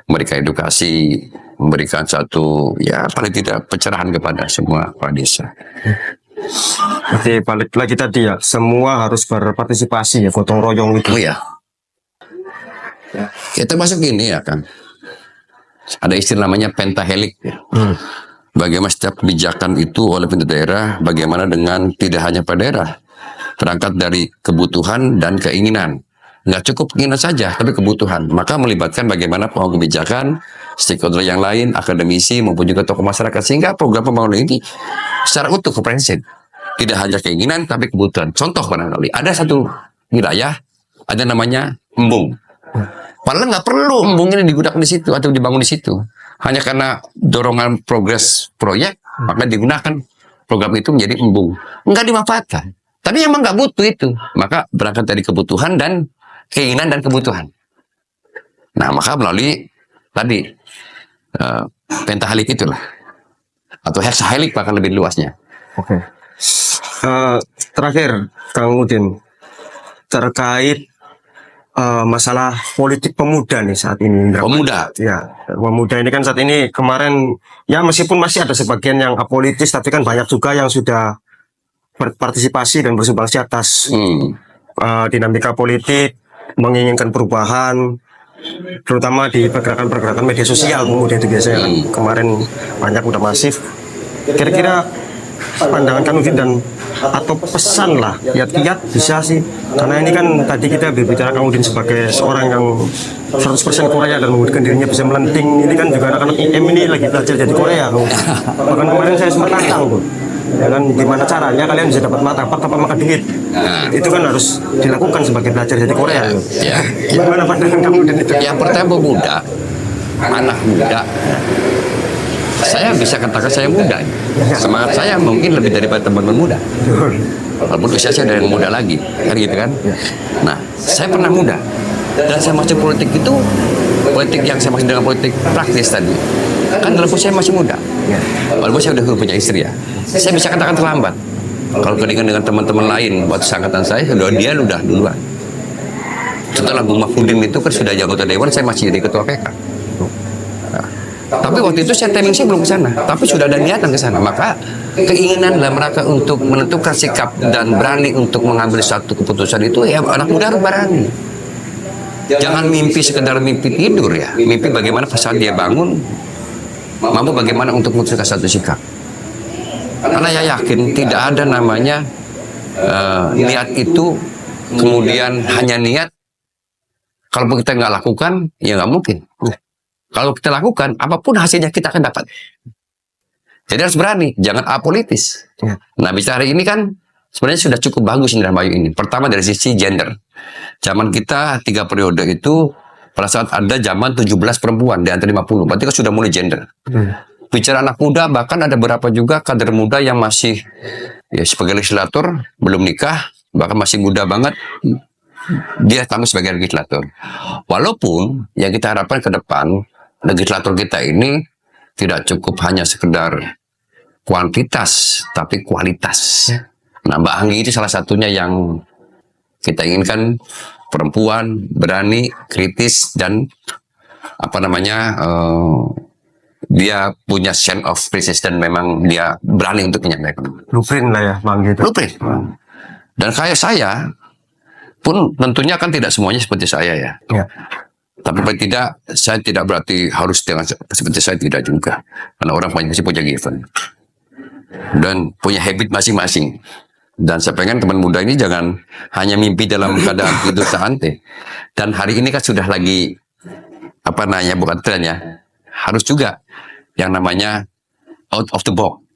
memberikan edukasi, memberikan satu, ya paling tidak pencerahan kepada semua kepala desa. Jadi balik lagi tadi ya, semua harus berpartisipasi ya, gotong royong itu. Oh ya, kita masuk ini ya Kang, ada istilah namanya pentahelik ya. Bagaimana setiap kebijakan itu oleh pemerintah daerah, bagaimana dengan tidak hanya pada daerah, berangkat dari kebutuhan dan keinginan. Nggak cukup keinginan saja, tapi kebutuhan. Maka melibatkan bagaimana pengambil kebijakan, stakeholder yang lain, akademisi, maupun juga tokoh masyarakat. Sehingga program pembangunan ini secara utuh komprehensif. Tidak hanya keinginan, tapi kebutuhan. Contoh barangkali, ada satu wilayah, ada namanya embung. Padahal nggak perlu embung ini digunakan di situ atau dibangun di situ. Hanya karena dorongan progres proyek, maka digunakan program itu menjadi embung. Nggak dimanfaatkan. Tapi emang nggak butuh itu. Maka berangkat dari kebutuhan dan keinginan dan kebutuhan. Nah, maka melalui tadi pentahalik itulah. Atau hexahalik bahkan lebih luasnya. Oke. Terakhir, Kang Udin, terkait masalah politik pemuda nih saat ini. Pemuda? Ya, pemuda ini kan saat ini kemarin, ya meskipun masih ada sebagian yang apolitis, tapi kan banyak juga yang sudah berpartisipasi dan bersumbangsi atas dinamika politik, menginginkan perubahan, terutama di pergerakan-pergerakan media sosial pemuda itu biasanya kan. Kemarin banyak udah masif. Kira-kira pandangan Kang Udin dan atau pesan lah, kiat-kiat bisa sih, karena ini kan tadi kita berbicara Kang Udin sebagai seorang yang 100% Korea dan membuktikan dirinya bisa melenting. Ini kan juga anak-anak IM ini lagi belajar jadi Korea. Bahkan kemarin saya sempat nantang tuh, ya kan, gimana caranya kalian bisa dapat martabak tanpa makan duit. Itu kan harus dilakukan sebagai belajar jadi Korea. Ya. Gimana pandangan Kang Udin itu? Yang pertama pemuda, anak muda. Saya bisa katakan saya muda. Semangat saya mungkin lebih daripada teman-teman muda. Walaupun usia saya ada yang muda lagi, kan gitu kan. Nah, saya pernah muda. Dan saya masuk politik itu, politik yang saya maksud dengan politik praktis tadi. Kan dalam saya masih muda. Walaupun saya udah punya istri ya. Saya bisa katakan terlambat. Kalau dengan teman-teman lain, waktu seangkatan saya, dia udah duluan. Setelah Bung Mahfudin itu kan sudah anggota dewan, saya masih jadi ketua PK. Tapi waktu itu saya timing saya belum ke sana, tapi sudah ada niatan ke sana. Maka keinginan dalam rangka untuk menentukan sikap dan berani untuk mengambil satu keputusan itu, ya anak muda harus berani. Jangan mimpi sekedar mimpi tidur ya. Mimpi bagaimana pas saat dia bangun, mampu bagaimana untuk memutuskan satu sikap. Karena saya yakin tidak ada namanya niat itu kemudian hanya niat. Kalau kita nggak lakukan, ya nggak mungkin. Kalau kita lakukan, apapun hasilnya kita akan dapat. Jadi harus berani, jangan apolitis. Nah, bicara hari ini kan sebenarnya sudah cukup bagus Indramayu ini. Pertama dari sisi gender. Zaman kita 3 periode itu, pada saat ada zaman 17 perempuan di antara 50. Berarti kan sudah mulai gender. Bicara anak muda, bahkan ada beberapa juga kader muda yang masih ya, sebagai legislator, belum nikah, bahkan masih muda banget. Dia tamu sebagai legislator. Walaupun yang kita harapkan ke depan, legislator kita ini tidak cukup hanya sekedar kuantitas, tapi kualitas. Nah, Mbak Anggi itu salah satunya yang kita inginkan, perempuan, berani, kritis, dan apa namanya, dia punya sense of crisis dan memang dia berani untuk menyampaikan. Blueprint lah ya, Bang gitu. Blueprint. Dan kayak saya pun tentunya kan tidak semuanya seperti saya ya. Tapi paling tidak, saya tidak berarti harus dengan seperti saya, tidak juga. Karena orang masih punya given. Dan punya habit masing-masing. Dan saya pengen teman muda ini jangan hanya mimpi dalam keadaan tidur santai. Dan hari ini kan sudah lagi, apa namanya, bukan tren ya. Harus juga yang namanya out of the box.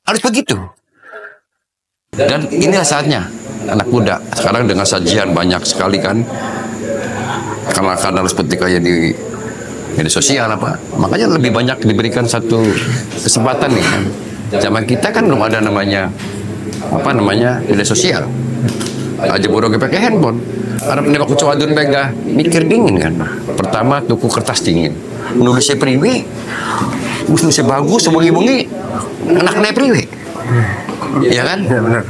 Harus begitu. Dan inilah saatnya. Anak muda sekarang dengan sajian banyak sekali kan, karena seperti kayak di media sosial apa, makanya lebih banyak diberikan satu kesempatan nih kan. Zaman kita kan belum ada namanya apa namanya media sosial, aja bodoh pakai handphone. Ada penembak kucuadun bega mikir dingin kan. Pertama tuku kertas dingin, nulisnya priwe Wisnu bagus, sebengi-bengi anak nepriwe. Iya kan? Ya benar.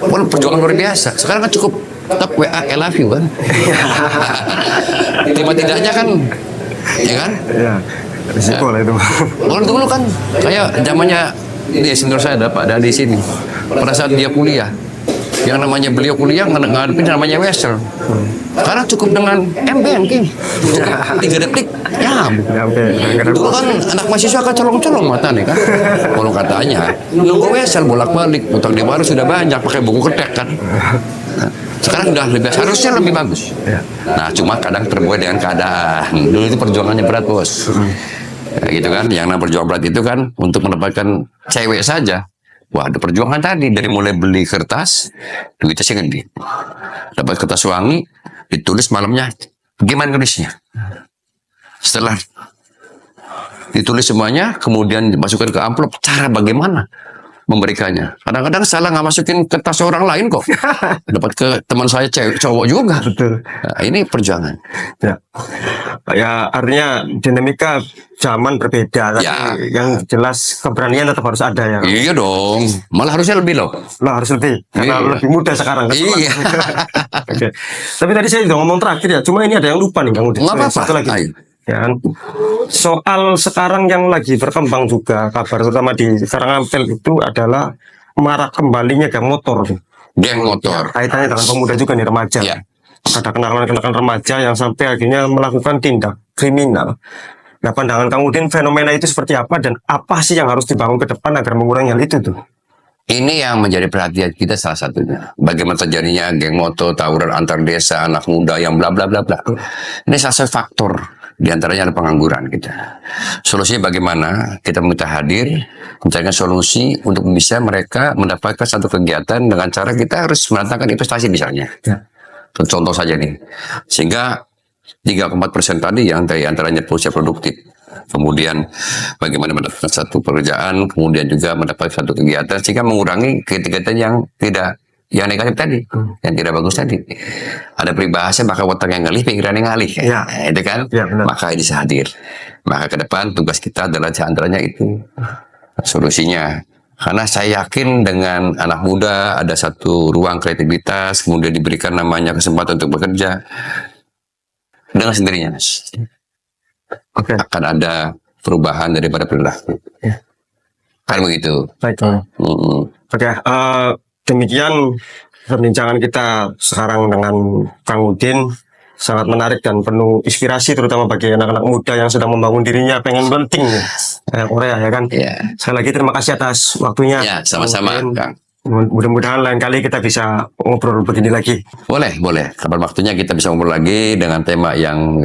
Walaupun perjuangan luar biasa. Sekarang kan cukup tetap WA I love you kan. Tidaknya kan, ya kan? Ya, risiko lah itu. Kalau dulu kan kayak zamannya ini senior saya ada Pak Dadi sini. Pada saat dia kuliah, yang namanya beliau kuliah ngadepin namanya Western. Karena cukup dengan M-Banking, cukup 3 detik, ya. Dulu kan anak mahasiswa kan colong-colong mata nih kan. Kalau katanya nunggu Western bolak-balik, utang di baru sudah banyak pakai buku ketek kan. Nah, sekarang udah lebih harusnya lebih bagus. Nah, cuma kadang terbuai dengan keadaan. Dulu itu perjuangannya berat bos. Ya, gitu kan, yang namanya perjuangan berat itu kan untuk mendapatkan cewek saja. Wah, ada perjuangan tadi dari mulai beli kertas, duitnya sih gede. Dapat kertas wangi, ditulis malamnya, gimana nulisnya? Setelah ditulis semuanya, kemudian dimasukkan ke amplop, cara bagaimana memberikannya. Kadang-kadang salah nggak masukin kertas orang lain kok. Dapat ke teman saya cewek, cowok juga. Betul. Nah, ini perjuangan. Ya. Ya, artinya dinamika zaman berbeda, tapi Ya. yang jelas keberanian tetap harus ada ya. Iya dong, malah harusnya lebih loh. Lo harus lebih, karena Iya. lebih mudah sekarang. Kan? Iya. Oke. Tapi tadi saya udah ngomong terakhir ya, cuma ini ada yang lupa nih Kang Udin. Nggak apa-apa. Satu lagi. Ayo. Ya kan? Soal sekarang yang lagi berkembang juga kabar terutama di Karangampel itu adalah marak kembalinya geng motor. Geng motor. Kaitannya dengan pemuda juga nih remaja. Ya. Ada kenalan-kenalan remaja yang sampai akhirnya melakukan tindak kriminal. Nah, pandangan Kang Udin fenomena itu seperti apa dan apa sih yang harus dibangun ke depan agar mengurangi hal itu tuh? Ini yang menjadi perhatian kita salah satunya. Bagaimana terjadinya geng motor, tawuran antar desa, anak muda yang bla bla bla bla. Ini salah satu faktor. Di antaranya ada pengangguran kita. Solusinya bagaimana? Kita minta hadir, mencarikan solusi untuk bisa mereka mendapatkan satu kegiatan dengan cara kita harus mendatangkan investasi misalnya. Ya. Contoh saja nih. Sehingga 3,4% tadi yang dari antaranya usia produktif. Kemudian bagaimana mendapatkan satu pekerjaan, kemudian juga mendapatkan satu kegiatan sehingga mengurangi kegiatan yang tidak yang negatif tadi, yang tidak bagus tadi. Ada peribahasa maka otak yang ngalih, pikiran yang ngalih. Ya. Itu kan? Ya, benar. Maka ini bisa hadir. Maka ke depan tugas kita adalah antaranya itu solusinya. Karena saya yakin dengan anak muda ada satu ruang kreativitas, kemudian diberikan namanya kesempatan untuk bekerja dengan sendirinya. Oke. Akan ada perubahan daripada perilaku. Ya. Kan begitu. Baik. Oke, demikian perbincangan kita sekarang dengan Kang Udin. Sangat menarik dan penuh inspirasi terutama bagi anak-anak muda yang sedang membangun dirinya pengen penting Korea ya kan. Ya. Sekali lagi terima kasih atas waktunya. Ya, sama-sama, Kang Udin. Kang. Mudah-mudahan lain kali kita bisa ngobrol begini lagi. Boleh. Kapan waktunya kita bisa ngobrol lagi dengan tema yang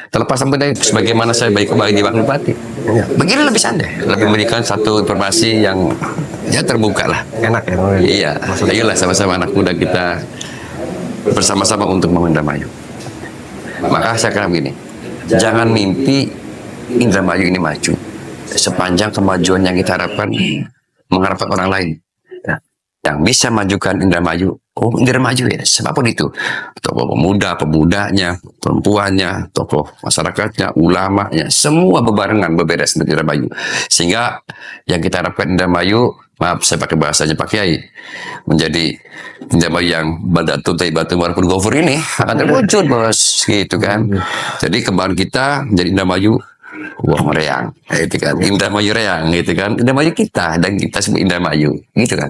terlepas sampai dari sebagaimana saya baik-baik di Wakil Bupati. Ya. Begini lebih santai, lebih memberikan satu informasi yang ya terbuka lah. Enak ya. Kang Udin? Iya, ayolah sama-sama anak muda kita bersama-sama untuk Indramayu. Maka saya kira begini, jangan mimpi Indramayu ini maju sepanjang kemajuan yang kita harapkan mengharapkan orang lain. Yang bisa majukan Indramayu, Indramayu ya, siapapun itu, tokoh pemuda, pemudanya, perempuannya, tokoh masyarakatnya, ulamanya, semua bebarengan beberes di Indramayu. Sehingga yang kita harapkan Indramayu, maaf saya pakai bahasanya Pak Kiai, menjadi Indramayu yang badatu taibatu walaupun gofur ini akan terwujud bos, gitu kan. Jadi kembangan kita menjadi Indramayu Wong Reang, gitu kan. Indramayu Reang, gitu kan. Indramayu kita dan kita semua Indramayu, gitu kan.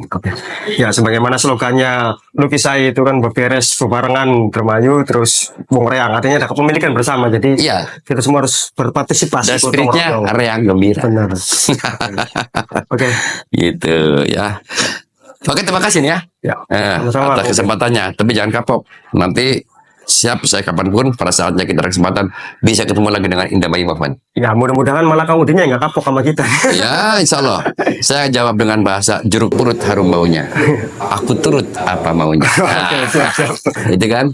Ya, sebagaimana slogannya Luki saya itu kan beberes bebarengan Indramayu terus Wong Reang, artinya ada kepemilikan bersama. Jadi Iya. kita semua harus berpartisipasi. Dan spiritnya Reang gembira. Benar. Oke. Gitu ya. Oke, terima kasih nih ya. Ya. Atas Sama-sama, Pak. kesempatannya. Tapi jangan kapok. Nanti siap saya kapanpun pada saatnya kita ada kesempatan bisa ketemu lagi dengan Indramayu Movement. Ya, mudah-mudahan malah Kang Udinnya nggak kapok sama kita. Ya, insya Allah. Saya jawab dengan bahasa jeruk purut harum baunya. Aku turut apa maunya. Oke, siap. Itu kan.